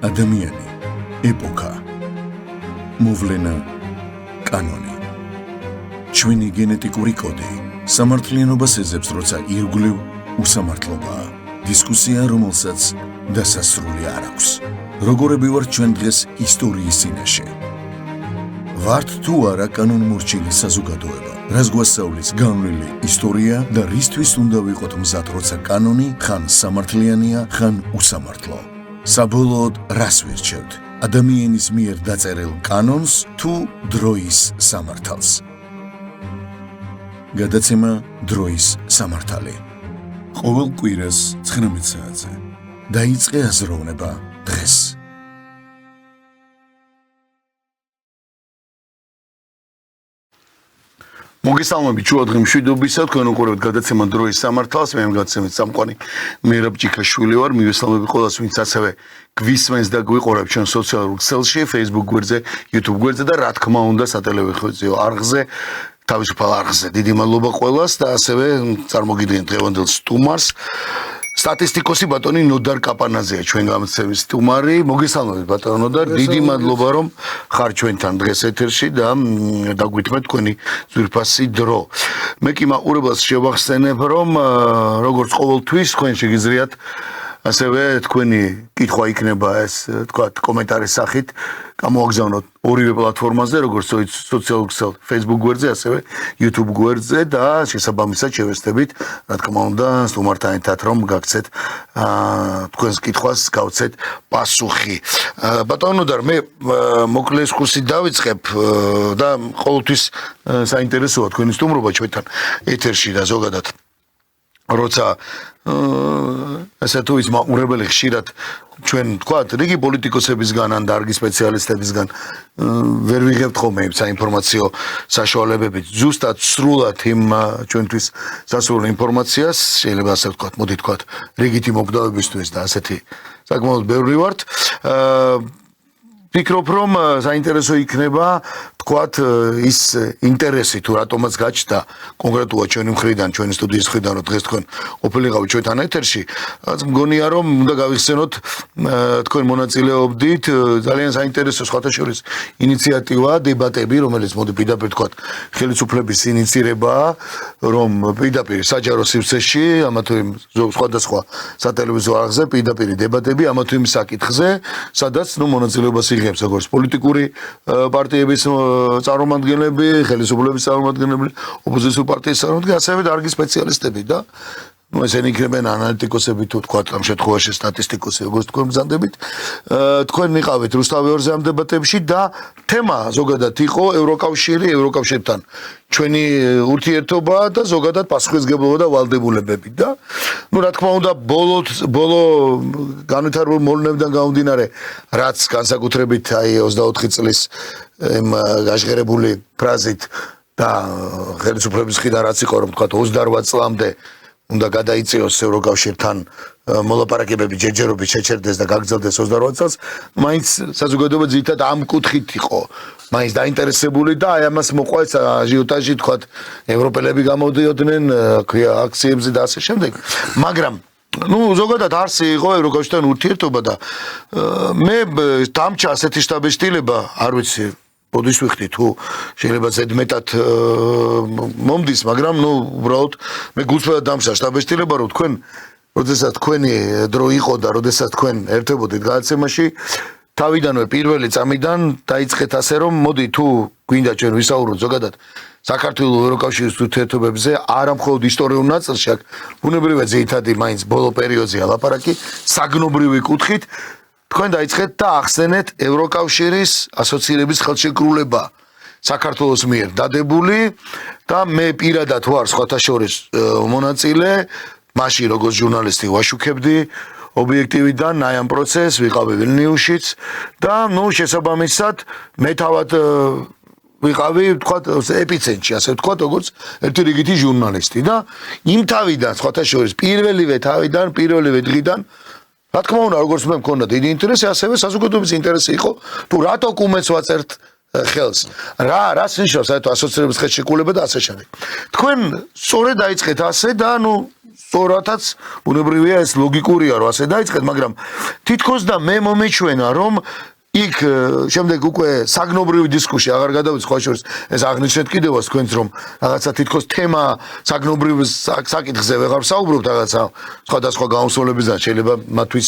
ადამიანი, ეპოქა, მოვლენა, კანონი. ჩვენი გენეტიკური კოდი სამართლიანობას ეძებს, როცა ირგვლივ უსამართლობაა. დისკუსია, რომელსაც დასასრული არ აქვს. როგორები ვართ ჩვენ დღეს ისტორიის წინაშე? ვართ თუ არა კანონმორჩილი საზოგადოება, რაც გვასწავლის განვლილი ისტორია და რისთვის უნდა ვიყოთ მზად, როცა კანონი ხან სამართლიანია, ხან უსამართლო. საბოლოოდ რას ვირჩევთ? ადამიანის მიერ დაწერილ კანონს თუ დროის სამართალს? გადაცემა დროის სამართალი. ყოველ კვირას 19 საათზე. დაიწყე აზროვნება დღეს. მოგესალმებით ჩუადღი მშვიდობისა, თქვენ უყურებთ გადაცემა დროის სამართალს, მე გადაცემის წამყვანი მირაბ ჭიქაშვილი ვარ. მივესალმები ყველას, ვინც ასევე გვისმენს და გვიყურებთ ჩვენ სოციალურ ქსელში, Facebook გვერდზე, YouTube გვერდზე და რა თქმა უნდა სატელევიზიო არხზე, თავისუფალ არხზე. დიდი მადლობა ყველას და ასევე წარმოგიდგენთ დღევანდელ სტუმარს. სტატისტიკოსი ბატონი ნოდარ კაპანაძეა ჩვენ გამოცემის სტუმარი. მოგესალმებით ბატონო ნოდარ, დიდი მადლობა რომ ხარ ჩვენთან დღეს ეთერში და დაგვითმეთ თქვენი ძვირფასი დრო. მე კი მაყურებელს შევახსენებ, რომ როგორც ყოველთვის თქვენ შეგიძლიათ ასევე თქვენი კითხვა იქნება ეს თქვა კომენტარის სახით გამოაგზავნოთ ორივე პლატფორმაზე, როგორც სოციალურ ქსელ Facebook გვერდზე, ასევე YouTube გვერდზე და შესაბამისად შევესწრებით, რა თქმა უნდა, სტუმართან ერთად რომ გაგცეთ თქვენს კითხვას გავცეთ პასუხი. ბატონო ნოდარ, მე მოკლეს ხუსი დავიწყებ და ყოველთვის საინტერესოა თქვენი სტუმრობა ჩვენთან ეთერში და ზოგადად როცა ასე თუ ის მაყურებელი ხშირად ჩვენ თქვათ რიგი პოლიტიკოსებისგან ან დარგის სპეციალისტებისგან ვერ ვიღებთ ხოლმე საინფორმაციო საშუალებებით ზუსტად სრულად იმ ჩვენთვის სასურველ ინფორმაციას შეიძლება ასე ვთქვათ, მოდი ვთქვათ რიგითი მოკდავებისთვის და ასეთი საკმაოდ ბევრი ვართ. ფიქრობ რომ საინტერესო იქნება თქვათ ის ინტერესი თუ რატომაც გაჩნდა კონკრეტულად ჩვენი მხრიდან, ჩვენი სტუდიის მხრიდან, რომ დღეს თქვენ ყოფილიყავით ჩვენთან ეთერში, რაც მგონია რომ უნდა გავიხსენოთ თქვენ მონაწილეობდით ძალიან საინტერესო სხვათა შორის ინიციატივა, დებატები, რომელიც მოდი პირდაპირ თქვათ ხელისუფლების ინიცირებაა, რომ პირდაპირ საჯარო სივრცეში, ამა თუ იმ სხვადასხვა სატელევიზიო არხზე პირდაპირ დებატები ამა თუ იმ საკითხზე, სადაც მონაწილეობას იღებს როგორც პოლიტიკური პარტიების წარმომადგენლები, ხელისუფლების წარმომადგენლები, ოპოზიციური პარტიის წარმომადგენლები, ასევე დარგის სპეციალისტები და ესენი იქნებიან ანალიტიკოსები თუ თქვათ ამ შემთხვევაში სტატისტიკოსები, როგორც თქვენ ბრძანდებით. თქვენ იყავით რუსთავი ორზე ამ დებატებში და თემა ზოგადად იყო ევროკავშირთან ჩვენი ურთიერთობა და ზოგადად პასუხისმგებლობა და ვალდებულებები და რა თქმა უნდა ბოლო განვითარებულ მოვლენებიდან გამომდინარე, რაც განსაკუთრებით 24 წლის გაშღერებული ფრაზით და ხელისუფლების მხრიდან რაც იყო რომ თქვათ 28 წლამდე უნდა გადაიწიოს ევროკავშირთან მოლაპარაკებები ჯერჯერობით შეჩერდეს და გაგრძელდეს 28 წელს, მაინც საზოგადოება ძირითადად ამ კუთხით იყო მაინც დაინტერესებული და აი ამას მოყვა ეს აჟიოტაჟი, თქვათ ევროპელები გამოდიოდნენ აქციებზე და ასე შემდეგ. მაგრამ ზოგადად არსი იყო ევროკავშირთან ურთიერთობა და მე დამჭა ასეთი შტაბეშტილება, არ ვიცი ბოდის ვიხდი თუ შეიძლება ზედმეტად მომდის, მაგრამ უბრალოდ მე გულწრფელად დამჭა შტაბეშტილება, რომ თქვენ როდესაც თქვენი დრო იყო და როდესაც თქვენ ერთებოდით გადაცემაში, თავიდანვე პირველი წამიდან დაიწყეთ ასე რომ მოდი თუ გვინდა ჩვენ ვისაუბროთ ზოგადად საქართველოს ევროკავშირის ურთიერთობებზე, არა მხოლოდ ისტორიულ ნაწილში, აქ ბუნებრივია ძირითადი მაინც ბოლო პერიოდზეა ლაპარაკი, საგნობრივი კუთხით თქვენ დაიწყეთ და ახსენეთ ევროკავშირის ასოცირების ხელშეკრულება საქართველოს მიერ დადებული და მე პირადად ვარ სხვათა შორის მონაწილე, მაშინ როგორც ჟურნალისტი ვაშუქებდი ობიექტივიდან აი ამ პროცესს, ვიყავი ვილნიუსშიც და შესაბამისად მე თავად ვიყავი, თქვათ, ეპიცენტრში, ასე ვთქვათ, როგორც ერთი რიგითი ჟურნალისტი და იმ თავიდან სხვათა შორის პირველივე დღიდან რა თქმა უნდა, როგორც მე მქონდა დიდი ინტერესი, ასევე საზოგადოების ინტერესი იყო, თუ რა დოკუმენტს ვაწერთ ხელს. რას ნიშნავს საერთო ასოცირების ხელშეკრულება და ასე შემდეგ. თქვენ სწორედ დაიწყეთ ასე და სწორადაც ბუნებრივია ეს ლოგიკურია რომ ასე დაიწყეთ, მაგრამ თითქოს და მე მომეჩვენა რომ იქ შემდეგ უკვე საგნობრივი დისკუსია აღარ გადავიწყო სხვა შორის ეს აღნიშნეთ კიდევაც თქვენც რომ რაღაცა თითქოს თემა საგნობრივ საკითხზე ვეღარ საუბრობთ რაღაცა სხვადასხვა გამოსვლებიდან შეიძლება მათთვის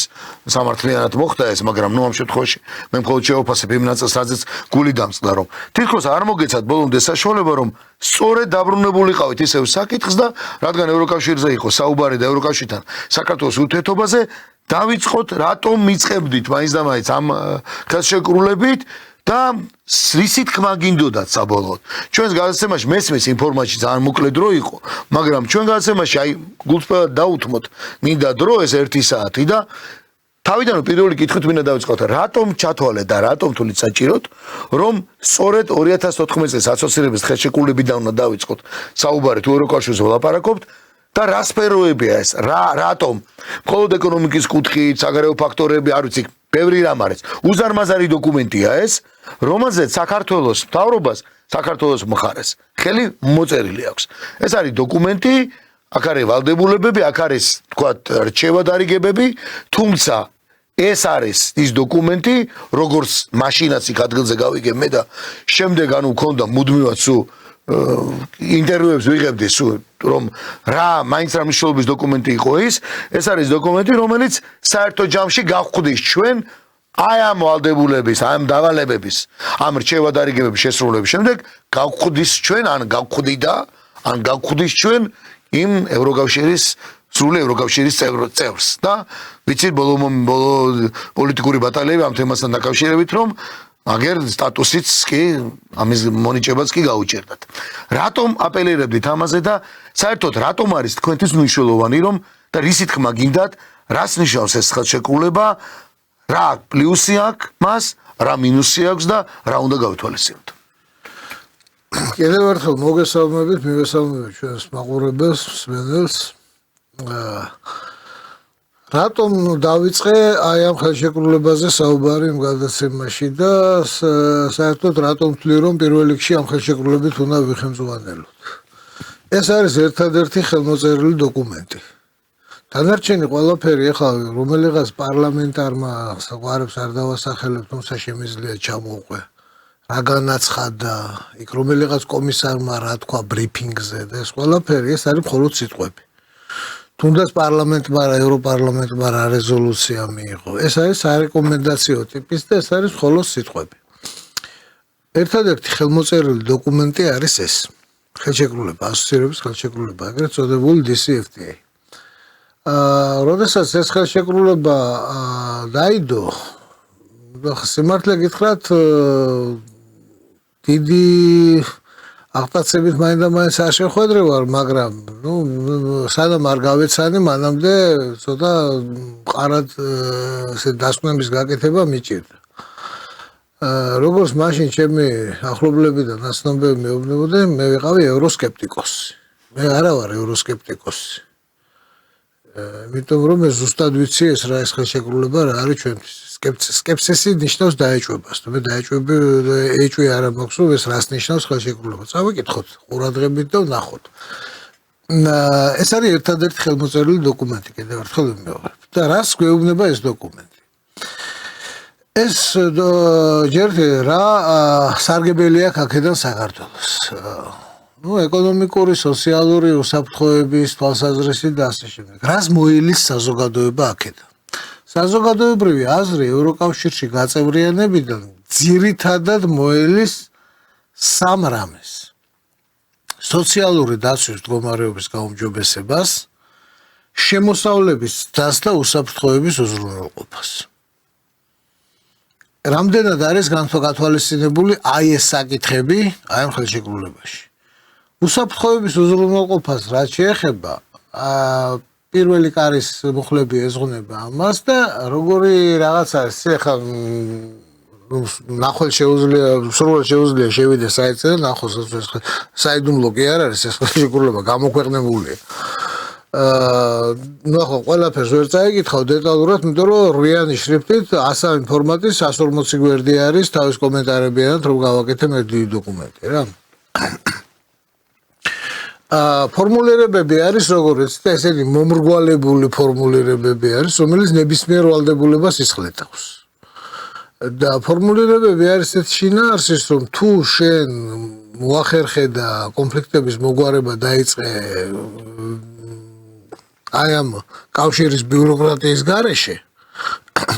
სამართლიანად მოხდა ეს მაგრამ ნუ ამ შემთხვევაში მე მხოლოდ შევაფასებ იმ ნაწილს რაზეც გული დამწყდა რომ თითქოს არ მოგეცათ ბოლომდე საშუალება რომ სწორედ დაბრუნებულიყავით ისევ საკითხს და რადგან ევროკავშირზე იყო საუბარი და ევროკავშირთან საქართველოს ურთიერთობაზე დავიწყოთ რატომ მიწყებდით მაინც და მაინც ამ ხელშეკრულებით და რისი თქმა გინდოდათ საბოლოოდ ჩვენს გადაცემაში მესმის ინფორმაცია ძალიან მოკლე დრო იყო მაგრამ ჩვენ გადაცემაში აი გულწრფელად დაუთმოთ მინდა დრო ეს 1 საათი და თავიდან პირველი კითხვით მინდა დავიწყოთ რატომ ჩათვალეთ და რატომ თulit საჭიროთ რომ სწორედ 2014 წლის ასოცირების ხელშეკრულებიდან უნდა დავიწყოთ საუბარი თუ ევროკავშირზე ვლაპარაკობთ და რა სფეროებია ეს რატომ მხოლოდ ეკონომიკის კუთხით საგარეო ფაქტორები არ ვიცი ბევრი რამ არის უზარმაზარი დოკუმენტია ეს რომელზეც საქართველოს მთავრობას საქართველოს მხარეს ხელი მოწერილი აქვს ეს არის დოკუმენტი აქ არის ვალდებულებები აქ არის თქვათ რჩევადარიგებები თუმცა ეს არის ის დოკუმენტი როგორც მაშინაც იქ ადგილზე გავიგე მე და შემდეგ ანუ მქონდა მუდმივად სულ ინტერვიუებს ვიღებდი სულ რომ რა მაინც რა მნიშვნელობის დოკუმენტი იყო ეს არის დოკუმენტი რომელიც საერთო ჯამში გავხვდის ჩვენ აი ამ ვალდებულების ამ დავალებების ამ რჩევადარიგებების შესრულების შემდეგ გავხვდის ჩვენ ან გავხვდის ჩვენ იმ ევროკავშირის სრული ევროკავშირის წევრს და ვიცით ბოლო პოლიტიკური ბატალიები ამ თემასთან დაკავშირებით რომ აგერ სტატუსიც კი ამის მონიჭებაც კი გაუჭირდათ. რატომ აპელირებდით ამაზე და საერთოდ რატომ არის თქვენთვის მნიშვნელოვანი რომ და რისი თქმა გინდათ, რას ნიშნავს ეს ხელშეკრულება, რა პლუსი აქვს მას, რა მინუსი აქვს და რა უნდა გავითვალისწინოთ. კიდევ ერთხელ მოგესალმებით, მივესალმებით ჩვენს მაყურებელს, მსმენელს. რატომ დავიწყე აი ამ ხელშეკრულებაზე საუბარი იმ გადაცემაში და საერთოდ რატომ ვთვლი რომ პირველ რიგში ამ ხელშეკრულებით უნდა ვიხემძვანელოთ. ეს არის ერთადერთი ხელმოწერილი დოკუმენტი. დანარჩენი ყველაფერი ახლა რომელიღაც პარლამენტარმა საყვარებს არ დავასახელებ, თუმცა შემიძლია ჩამოვყვე. რა განაცხადა, იქ რომელიღაც კომისარმა რა თქვა ბრიფინგზე და ეს ყველაფერი ეს არის მხოლოდ სიტყვები. თუნდაც პარლამენტმა რა ევროპარლამენტმა რა რეზოლუცია მიიღო. ეს არის სარეკომენდაციო ტიპის და ეს არის მხოლოდ სიტყვები. ერთადერთი ხელმოწერილი დოკუმენტი არის ეს. ხელშეკრულება, ასოცირების ხელშეკრულება, ეგრეთ წოდებული DCFTA. როდესაც ეს ხელშეკრულება დაიდო, სიმართლე გითხრათ, დიდი აღტაცებით მაინდა-მაინც არ შეხვედრე ვარ, მაგრამ სანამ არ გავეცანი, მანამდე ცოტა მყარად დასკვნების გაკეთება მიჭირდა. როგორც მაშინ ჩემი ახლობლები და ნაცნობები მეუბნებოდნენ, მე ვიყავი ევროსკეპტიკოსი. მე არა ვარ ევროსკეპტიკოსი. იმიტომ რომ მე ზუსტად ვიცი ეს რა ეს ხელშეკრულება რა არის ჩვენთვის. სკეპსისი ნიშნავს დაეჭვებას. მე ეჭვი არ მაქვს რომ ეს რას ნიშნავს ხელშეკრულება. წავიკითხოთ ყურადღებით და ვნახოთ. ეს არის ერთადერთი ხელმოწერილი დოკუმენტი, კიდევ ერთხელ ვიმეორებ. და რას გვეუბნება ეს დოკუმენტი? ეს ჯერ რა სარგებელი აქვს აქედან საქართველოს. ეკონომიკური, სოციალური უსაფრთხოების თვალსაზრისით და ასე შემდეგ. რას მოილის საზოგადოება აქედან? საზოგადოებრივი აზრი ევროკავშირში გაწევრიანებიდან ძირითადად მოელის სამ რამეს. სოციალური დაცვის მდგომარეობის გაუმჯობესებას, შემოსავლების დას და უსაფრთხოების უზრუნველყოფას. რამდენად არის განთვალისწინებული აი ეს საკითხები აი ამ ხელშეკრულებაში. უსაფრთხოების უზრუნველყოფას რაც შეეხება პირველი კარის მუხლები ეძღვნება ამას და როგორი რაღაც არის ახლა ნახვალ შეუძლია სრულად შეუძლია შევიდე საიტზე და ნახოს ეს საიდუმლო კი არ არის ეს ხელშეკრულება გამოქვეყნებულია. ნუ ახლა ყველაფერს ვერ წაიკითხავ დეტალურად, იმიტომ რომ რვიანი შრიფტით ასავე ფორმატის 140 გვერდი არის, თავის კომენტარებიანად რომ გავაკეთე მე დიდი დოკუმენტი რა. ფორმულირებები არის როგორც ესეთი მომრგვალებული ფორმულირებები არის, რომელიც ნებისმიერ ვალდებულებას ისხლეტავს. და ფორმულირებები არის ეს შინაარსის, რომ თუ შენ მოახერხე და კონფლიქტების მოგვარება დაიწყე აი ამ კავშირის ბიუროკრატიის გარეშე,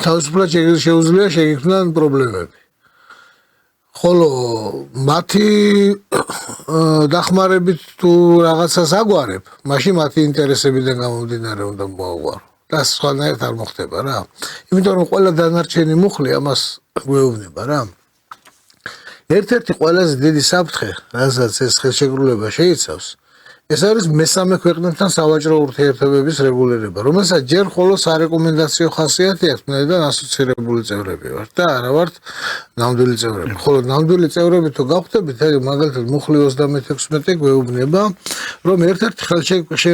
თავისუფლად შეუძლია შეგიქმნან პრობლემები. ხოლო მათი დახმარებით თუ რაღაცას აგვარებ, მაშინ მათი ინტერესებიდან გამომდინარე უნდა მოაგვარო. და სხვანაირად არ მოხდება რა. იმიტომ რომ ყველა დანარჩენი მუხლი ამას გვეუბნება რა. ერთ-ერთი ყველაზე დიდი საფრთხე, რასაც ეს ხელშეკრულება შეიცავს, ეს არის მესამე ქვეყნებთან სავაჭრო ურთიერთობების რეგულირება, რომელსაც ჯერ მხოლოდ სარეკომენდაციო ხასიათი აქვს, მანამდე ასოცირებული წევრები ვართ და არა ვართ ნამდვილი წევრები. ხოლო ნამდვილი წევრები თუ გავხდებით, აი მაგალითად მუხლი 36 გვეუბნება, რომ ერთ-ერთი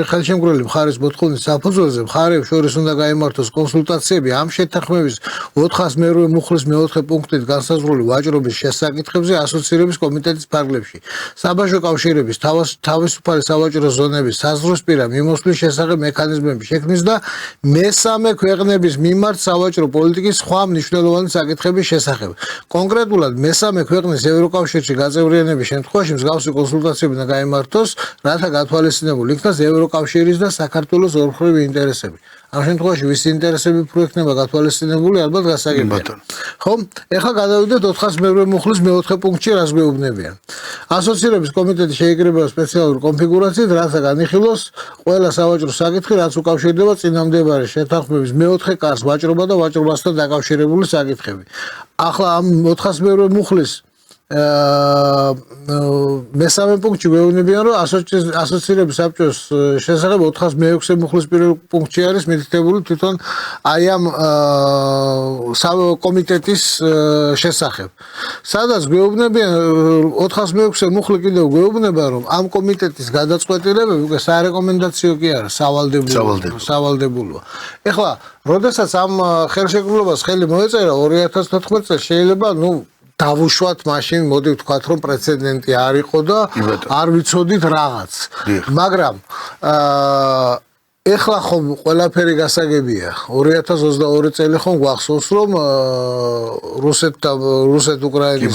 ხელშემკრელი მხარის მოთხოვნის საფუძველზე მხარეებს შორის უნდა გაიმართოს კონსულტაციები ამ შეთანხმების 400 მუხლის მეოთხე პუნქტით განსაზღვრული ვაჭრობის შესაკითხებზე ასოცირების კომიტეტის ფარგლებში. საბაჟო კავშირების თავისუფალი სავაჭრო ზონების საზღვრისპირა მიმოსვლის შესახებ მექანიზმების შექმნის და მესამე ქვეყნების მიმართ სავაჭრო პოლიტიკის სხვა მნიშვნელოვანი საკითხების შესახებ. კონკრეტულად მესამე ქვეყნის ევროკავშირში გაწევრიანების შემთხვევაში მსგავსი კონსულტაციები უნდა გაიმართოს, რათა გათვალისწინებულ იქნას ევროკავშირის და საქართველოს ორმხრივი ინტერესები. ამ შემთხვევაში ვისი ინტერესები უფრო იქნება გათვალისწინებული, ალბათ გასაგებია. ხო? ეხლა გადავიდეთ 400 მუხლის მეოთხე პუნქტში, რას გვეუბნებიან. ასოცირების კომიტეტი შეიკრიბება სპეციალური კონფიგურაციით, რათა განიხილოს ყველა სავაჭრო საკითხი, რაც უკავშირდება წინამდებარე შეთანხმების მეოთხე კარს, ვაჭრობა და ვაჭრობასთან დაკავშირებული საკითხები. ახლა ამ 400 მუხლის მესამე პუნქტში გვეუბნებიან, რომ ასოცირების საბჭოს შესახებ 406 მუხლის პირველ პუნქტში არის მითითებული თვითონ აი ამ კომიტეტის შესახებ. სადაც გვეუბნებიან 406 მუხლი კიდევ გვეუბნება, რომ ამ კომიტეტის გადაწყვეტილებები უკვე სარეკომენდაციო კი არა, სავალდებულოა. ეხლა, როდესაც ამ ხელშეკრულებას ხელი მოეწერა 2014 წელს შეიძლება, დავუშვათ მაშინ, მოდი ვთქვათ, რომ პრეცედენტი არ იყო და არ ვიცოდით რაღაც. მაგრამ ეხლა ხომ ყველაფერი გასაგებია. 2022 წელი ხომ გვახსოვს, რომ რუსეთ-უკრაინის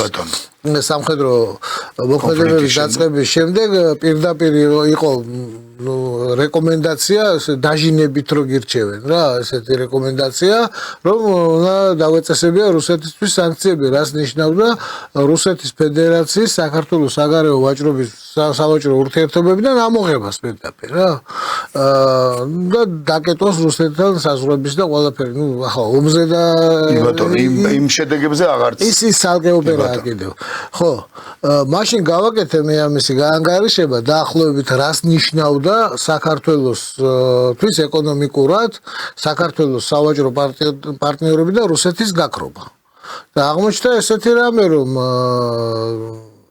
სამხედრო მოქმედებების დაწყების შემდეგ პირდაპირ იყო რეკომენდაცია დაჟინებით რო გირჩევენ რა, ესეთი რეკომენდაცია, რომ დავეწესებია რუსეთისთვის სანქციები, რაც ნიშნავდა რუსეთის ფედერაციის საქართველოს საგარეო ვაჭრობის სავაჭრო ურთიერთობებიდან ამოღებას პირდაპირ რა. და დაკეტოს რუსეთთან საზღვრების და ყველაფერი. ახლა ომზე და იმ შედეგებზე აღარ ის ცალკე ოპერაა კიდევ. ხო, მაშინ გავაკეთე მე ამისი გაანგარიშება დაახლოებით რას ნიშნავდა საქართველოსთვის ეკონომიკურად საქართველოს სავაჭრო პარტნიორები და რუსეთის გაქრობა. და აღმოჩნდა ესეთი რამე, რომ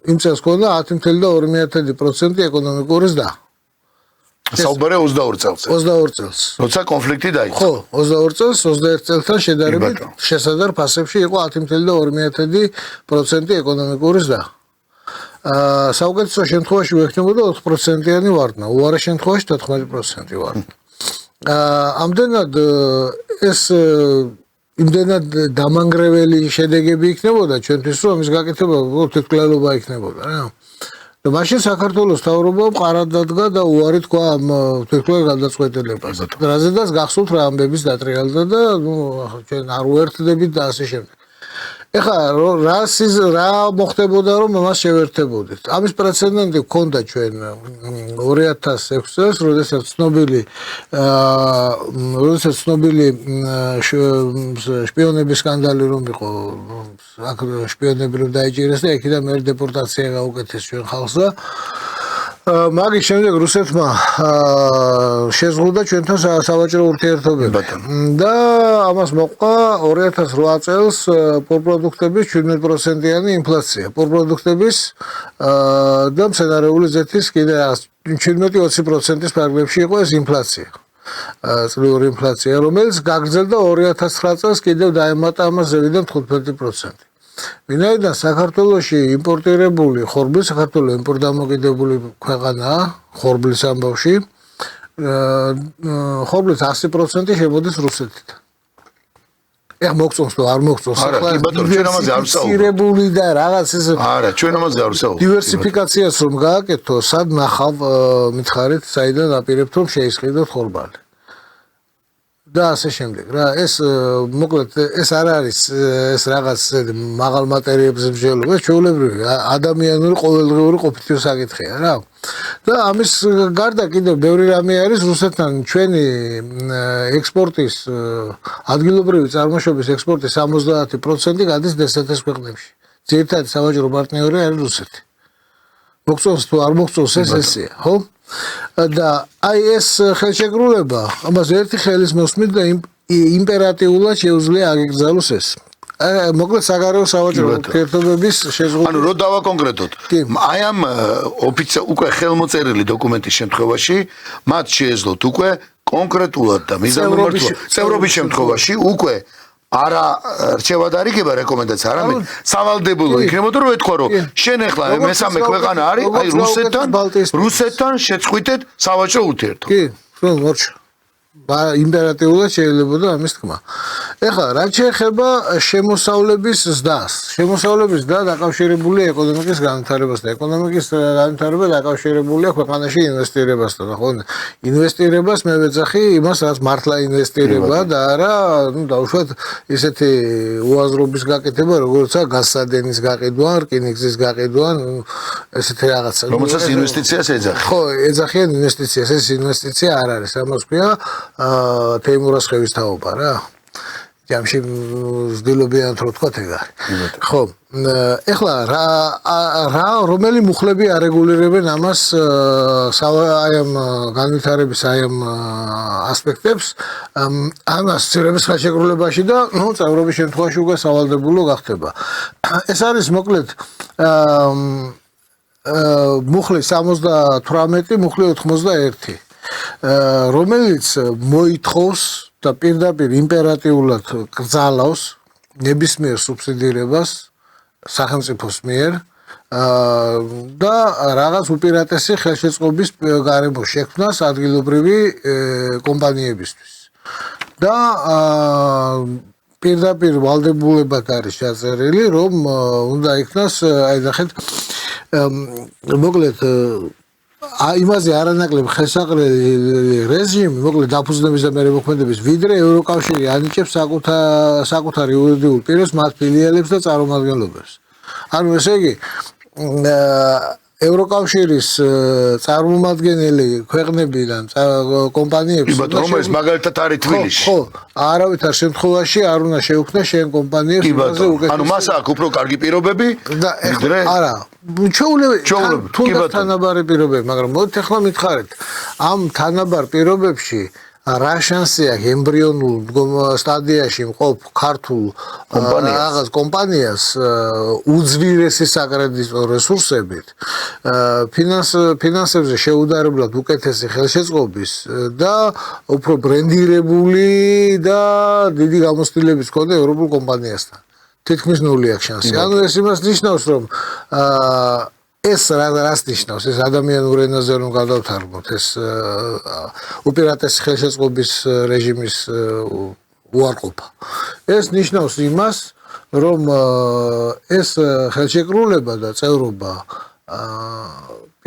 იმ წელს ქონდა 10.2% ეკონომიკური ზრდა. საუბარია 22 წელს. 22 წელს. როცა კონფლიქტი დაიწყო. ხო, 22 წელს 21 წელთან შედარებით შესაძარ ფასებში იყო 10.2% ეკონომიკური ზრდა. საუკეთესო შემთხვევაში ვექნებოდა 4%-იანი ვარდნა, უარეს შემთხვევაში 14% ვარდნა. ამდენად ეს იმდენად დამანგრეველი შედეგები იქნებოდა ჩვენთვის, რომ ის გაკეთება თვითმკვლელობა იქნებოდა რა. და მაშინ საქართველოს მთავრობამ ყარად დადგა და უარი თქვა ამ თვითმკვლელ გადაწყვეტილებას. რაზედაც გახსოვთ რა ამბების დატრიალდა და ჩვენ არ უერთდებით და ასე შემდეგ. ეხლა რა მოხდებოდა რომ მას შევერთებოდით. ამის პრეცედენტი გქონდა ჩვენ 2006 წელს, როდესაც ცნობილი შპიონების სკანდალი რომ იყო, აქ შპიონები რომ დაიჭირეს და იქიდან მე დეპორტაცია გაუკეთეს ჩვენ ხალხს და მაგის შემდეგ რუსეთმა შეზღუდა ჩვენთან სავაჭრო ურთიერთობები და ამას მოყვა 2008 წელს პორპროდუქტების 17%-იანი ინფლაცია. პორპროდუქტების და მცენარეული ზეთის კიდე 17-20%-ის ფარგლებში იყო ეს ინფლაცია. წლიური ინფლაცია, რომელიც გაგრძელდა 2009 წელს კიდევ დაემატა ამას ზევიდან 15%. ვინაიდან საქართველოში იმპორტირებული ხორბლი საქართველოს იმპორტდამოკიდებული ქვეყანაა ხორბლის ამბავში. ხორბლის 100% შემოდის რუსეთიდან. ეხ მოგწონს თუ არ მოგწონს არა, კი ბატონო, ჩვენ ამაზე არ ვსაუბრობთ. დივერსიფიცირებული და რაღაც ეს არა, ჩვენ ამაზე არ ვსაუბრობთ. დივერსიფიკაციას რომ გააკეთო, სად ნახავ მითხარით, საიდან აპირებთ რომ შეისყიდოთ ხორბალი. და ასე შემდეგ რა ეს მოკლედ ეს არ არის ეს რაღაც მაღალ მატერიებზე მსჯელობა ჩვეულებრივი ადამიანური ყოველდღიური ყოფითი საკითხია რა და ამის გარდა კიდევ ბევრი რამე არის რუსეთთან ჩვენი ექსპორტის ადგილობრივი წარმოშობის ექსპორტის 70% გადის დსთ-ს ქვეყნებში ძირითადი სავაჭრო პარტნიორი არის რუსეთი მოგწონს თუ არ მოგწონს ეს ესეა ხო და აი ეს ხელშეკრულება ამას ერთი ხელის მოსმით და იმპერატიულად შეუძლია აგეგრძალოს ეს მოკლედ საგარეო სავაჭრო ურთიერთობების შეზღუდვა ანუ რო დავაკონკრეტოთ აი ამ უკვე ხელმოწერილი დოკუმენტის შემთხვევაში მათ შეეძლოთ უკვე კონკრეტულად და მიზანმიმართულად წევრობის შემთხვევაში უკვე არა რჩევა და რიგება რეკომენდაცია არამედ სავალდებულო იქნებოდა რომ ეთქვა რომ შენ ახლა მესამე ქვეყანა არის აი რუსეთთან შეწყვიტეთ სავაჭრო ურთიერთობა კი ხო მორჩა იმპერატიულად შეიძლება ამის თქმა. ეხლა რაც შეეხება შემოსავლების ზრდას. შემოსავლების ზრდა დაკავშირებულია ეკონომიკის განვითარებასთან. ეკონომიკის განვითარება დაკავშირებულია ქვეყანაში ინვესტირებასთან. ხო, ინვესტირებას მე ვეძახი იმას, რაც მართლა ინვესტირება და არა, ну, დაუშვათ ესეთი უაზრობის გაკეთება, როგორიცაა გაზსადენის გაყიდვა, რკინიგზის გაყიდვა, ესეთი რაღაცა. რომელსაც ინვესტიციას ეძახი. ხო, ეძახიან ინვესტიციას. ეს ინვესტიცია არ არის. ამას ქვია თეიმურაზხევის თაობა რა. ჯამში ვსდილობიანთ რომ თქვა ეგ არის. ხო, ეხლა რა რომელი მუხლები არეგულირებენ ამას აი ამ განვითარების აი ამ ასპექტებს ამას ცირების ხელშეკრულებაში და ნუ წევრობის შემთხვევაში უკვე სავალდებულო გახდება. ეს არის მოკლედ მუხლი 78, მუხლი 81. რომელიც მოითხოვს და პირდაპირ იმპერატიულად კრძალავს ნებისმიერ სუბსიდირებას სახელმწიფოს მიერ და რაღაც უპირატესი ხელშეწყობის გარემო შექმნას ადგილობრივი კომპანიებისთვის და პირდაპირ ვალდებულებად არის ჩაწერილი რომ უნდა იქნას აი ნახეთ მოკლედ იმაზე არანაკლებ ხელსაყრელი რეჟიმი, მოკლედ დაფუძნების და მერემოქმედების, ვიდრე ევროკავშირი ანიჭებს საკუთარ იურიდიულ პირებს, მათ ფილიალებს და წარმომადგენლობებს. ანუ ესე იგი, ევროკავშირის წარმომადგენელი ქვეყნებიდან კომპანიებს, რომელიც მაგალითად არის თბილისში. ხო, არავითარ შემთხვევაში არ უნდა შეუქმნას შენ კომპანიებს, იმაზე უკეთეს. ანუ მას აქვს უფრო კარგი პირობები და არა ჩვეულებრივი თუნდაც თანაბარი პირობები, მაგრამ მოდით ახლა მითხარით, ამ თანაბარ პირობებში რა შანსი აქვს ემბრიონულ სტადიაში მყოფ ქართულ რაღაც კომპანიას უძვირესი საკრედიტო რესურსებით ფინანსებზე შეუდარებლად უკეთესი ხელშეწყობის და უფრო ბრენდირებული და დიდი გამოცდილების მქონე ევროპულ კომპანიასთან. თითქმის ნული აქვს შანსი. ანუ ეს იმას ნიშნავს, რომ ეს რას ნიშნავს? ეს ადამიანურ ენაზე რომ გადავთარგმნოთ, ეს უპირატესი ხელშეწყობის რეჟიმის უარყოფა. ეს ნიშნავს იმას, რომ ეს ხელშეკრულება და წევრობა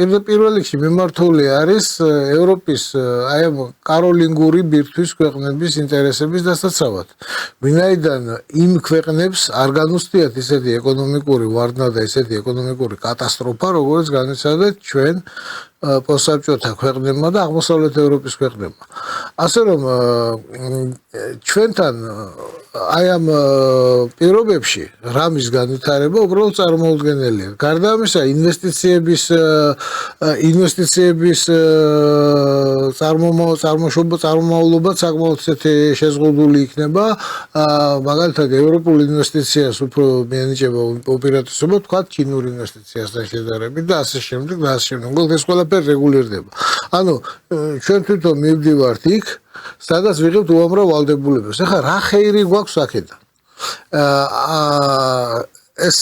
პირველ რიგში მიმართული არის ევროპის აი ამ კაროლინგური ბირთვის ქვეყნების ინტერესების დასაცავად. ვინაიდან იმ ქვეყნებს არ განუცდიათ ისეთი ეკონომიკური ვარდნა და ისეთი ეკონომიკური კატასტროფა, როგორც განიცადეთ ჩვენ პოსტსაბჭოთა ქვეყნებმა და აღმოსავლეთ ევროპის ქვეყნებმა. ასე რომ ჩვენთან აი ამ პირობებში რამის განვითარება უბრალოდ წარმოუდგენელია. გარდა ამისა, ინვესტიციების წარმომავლობა საკმაოდ ისეთი შეზღუდული იქნება. მაგალითად, ევროპულ ინვესტიციას უფრო მიენიჭება უპირატესობა, თქვა ჩინურ ინვესტიციასთან შედარებით და ასე შემდეგ და ასე შემდეგ. ეს ყველაფერი რეგულირდება. ანუ ჩვენ თვითონ მივდივართ იქ, სადაც ვიღებთ უამრავ ვალდებულებას. ეხლა რა ხეირი გვაქვს აქედან? ეს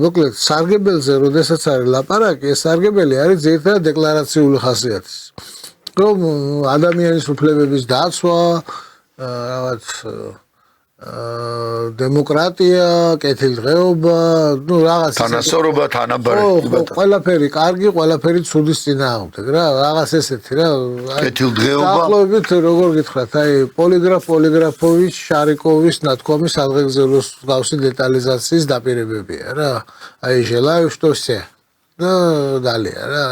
მოკლედ სარგებელზე როდესაც არის ლაპარაკი, ეს სარგებელი არის ძირითადად დეკლარაციული ხასიათის. რომ ადამიანის უფლებების დაცვა, რაღაც დემოკრატია, კეთილდღეობა, ну რაღაც თანასწორობა, თანაბარი. ყველაფერი კარგი, ყველაფერი ცუდის წინააღმდეგ რა, რაღაც ესეთი რა. კეთილდღეობა. დაახლოებით როგორ გითხრათ, აი პოლიგრაფოვич, შარიკოვის ნათქვამი სადღეგრძელოს გავსი დეტალიზაციის დაპირებებია რა. აი желаю, что все. და დალია რა,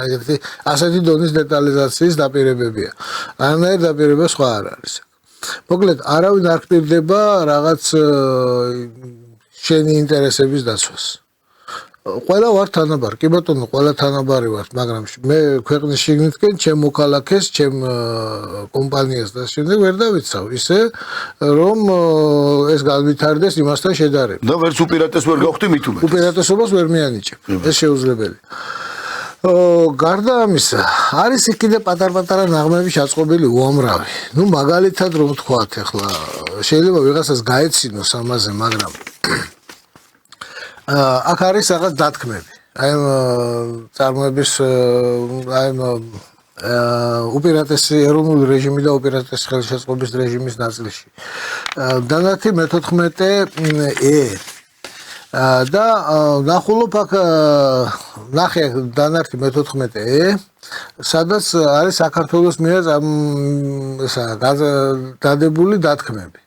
ასეთი დონის დეტალიზაციის დაპირებებია. არანაირ დაპირება სხვა არ არის. მოკლედ, არავინ არ გპირდება რაღაც შენი ინტერესების დაცვას. ყველა ვარ თანაბარი, კი ბატონო, ყველა თანაბარი ვარ, მაგრამ მე ქვეყნის შიგნითკენ ჩემ მოქალაქეს, ჩემ კომპანიას და შემდეგ ვერ დავიცავ ისე, რომ ეს განვითარდეს იმასთან შედარებით. და ვერც უპირატეს ვერ გავხდი მით უმეტეს. უპირატესობას ვერ მიანიჭებ. ეს შეუძლებელი. გარდა ამისა, არის კიდე პატარ-პატარა ნაღმები ჩაწყობილი უამრავი. ნუ მაგალითად რომ ვთქვათ, ახლა შეიძლება ვიღაცას გაეცინოს ამაზე, მაგრამ აქ არის რაღაც დათქმები. აი წარმოების აი უპირატესი ეროვნული რეჟიმი და უპირატესი ხელშეწყობის რეჟიმის ნაწილში. დანართი მე-14 და ნახულობ აქ ნახე დანართი მე-14 სადაც არის საქართველოს მიერ ესა დადებული დათქმები.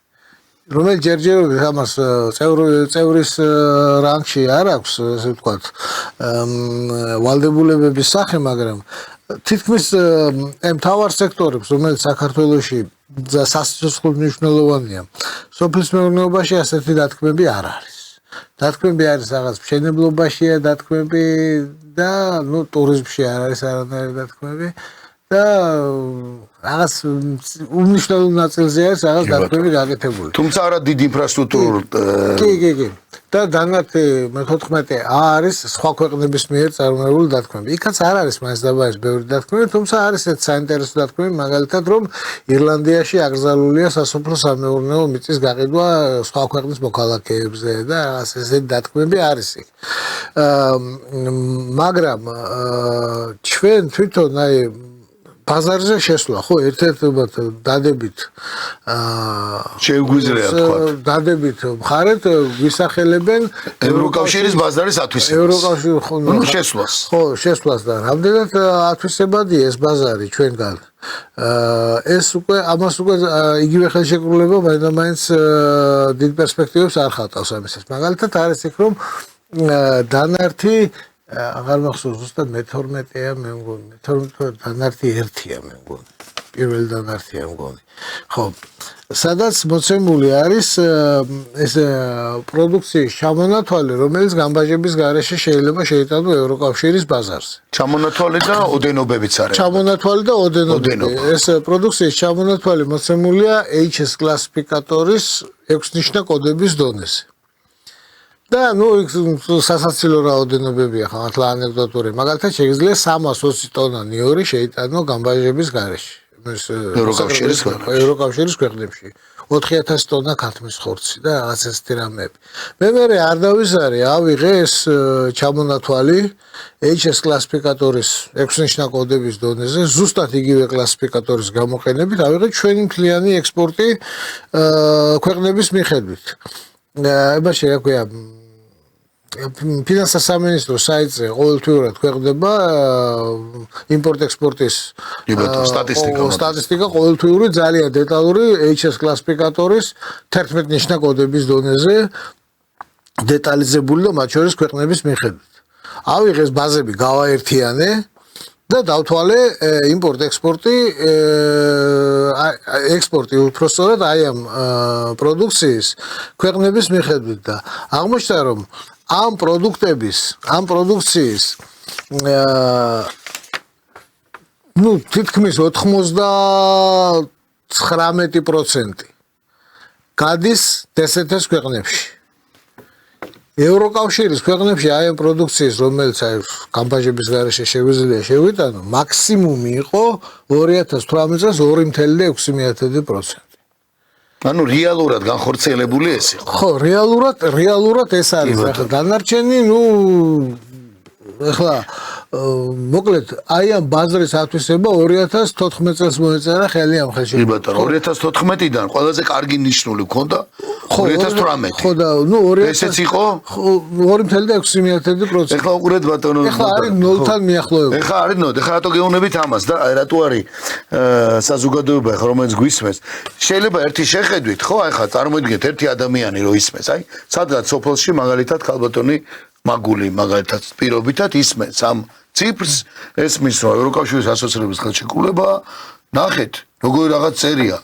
რომელიც ჯერჯერობით ამას წევრის რანგში არ აქვს, ესე ვთქვათ, ვალდებულებების სახე, მაგრამ თითქმის მთავარ სექტორებს, რომელიც საქართველოში სასიცოცხლო მნიშვნელოვანია, სოფლის მეურნეობაში ასეთი დათქმები არ არის. დათქმები არის რაღაც მშენებლობაშია დათქმები და ნუ ტურიზმში არ არის არანაირი დათქმები და რაღაც უმნიშვნელო ნაწილზე არის რაღაც დათქმები გაკეთებული. თუმცა არა დიდ ინფრასტრუქტურულ კი. და დანართი მე-14 არის სხვა ქვეყნების მიერ წარმოებული დათქმები. იქაც არ არის მაინც დაბარის ბევრი დათქმები, თუმცა არის ეს საინტერესო დათქმები, მაგალითად რომ ირლანდიაში აკრძალულია სასოფლო-სამეურნეო მიწის გაყიდვა სხვა ქვეყნის მოქალაქეებზე და რაღაც ესეთი დათქმები არის იქ. მაგრამ ჩვენ თვითონ აი ბაზარზე შესვლა, ხო, ერთ-ერთობად დადებით შეგვიძლია თქვა. დადებით მხარეთ ვისახელებენ ევროკავშირის ბაზარის ათვისებას. ევროკავშირი ნუ შესვლას. ხო, შესვლას და რამდენად ათვისებადია ეს ბაზარი ჩვენგან. ეს უკვე ამას უკვე იგივე ხელშეკრულება მაინც დიდ პერსპექტივებს არ ხატავს ამისას. მაგალითად არის იქ რომ დანართი აღარ მახსოვს ზუსტად მე-12-ია მე მგონი. მე-12 დანართი 1-ია მე მგონი. პირველი დანართია მგონი. ხო. სადაც მოცემული არის ეს პროდუქციის ჩამონათვალი, რომელიც გამბაჟების გარეშე შეიძლება შეიტანო ევროკავშირის ბაზარზე. ჩამონათვალი და ოდენობებიც არის. ჩამონათვალი და ოდენობა. ეს პროდუქციის ჩამონათვალი მოცემულია HS კლასიფიკატორის 6 ნიშნა კოდების დონეზე. და ნუ სასაცილო რაოდენობებია ხო ახლა ანეკდოტური. მაგალითად შეიძლება 320 ტონა ნიორი შეიტანო გამბაჟების გარეშე. ევროკავშირის ქვეყნებში 4000 ტონა ქათმის ხორცი და რაღაც ესეთი რამეები. მე არ დავიზარე, ავიღე ეს ჩამონათვალი HS კლასიფიკატორის 6 ნიშნა კოდების დონეზე, ზუსტად იგივე კლასიფიკატორის გამოყენებით ავიღე ჩვენი მთლიანი ექსპორტი ქვეყნების მიხედვით. ებაში რა ქვია ფინანსთა სამინისტროს საიტზე ყოველთვიურად ქვეყნდება იმპორტ-ექსპორტის სტატისტიკა ყოველთვიური ძალიან დეტალური HS კლასიფიკატორის 11 ნიშნა კოდების დონეზე დეტალიზებული და მათ შორის ქვეყნების მიხედვით. ავიღეს ბაზები გავაერთიანე და დავთვალე იმპორტ-ექსპორტი ექსპორტი უпростоრად აი ამ პროდუქციის ქვეყნების მიხედვით და აღმოჩნდა რომ ამ პროდუქციის ну თითქმის 99% გადის დსთ-ს ქვეყნებში. ევროკავშირის ქვეყნებში აი ამ პროდუქციის რომელიც აი გამბაჟების გარეშე შეგვიძლია შევიტანო მაქსიმუმი იყო 2018 წელს 2.6%. ანუ რეალურად განხორციელებული ეს იყო. ხო, რეალურად ეს არის. ახლა დანარჩენი, ახლა მოკლედ აი ამ ბაზრის ათვისება 2014 წელს მოეწერა ხელი ამ ხელში. კი ბატონო, 2014-დან ყველაზე კარგი ნიშნული გქონდა 2018. ხო და 2000 ესეც იყო? 2.6%. ეხლა უყურეთ ბატონო. ეხლა არის 0-თან მიახლოებული. ეხლა არის 0, ეხლა რატო გეუბნებით ამას და აი რატო არის საზოგადოება ხა რომელიც გვისმენს. შეიძლება ერთი შეხედვით, ხო, აი ხა წარმოიდგინეთ ერთი ადამიანი რო ისმენს, აი, სადღაც სოფელში მაგალითად ქალბატონი მაგული მაგალითად პირობითად ისმენს ამ ციფრს, ესმის რომ ევროკავშირის ასოცირების ხელშეკრულება, ნახეთ, როგორი რაღაც წერია.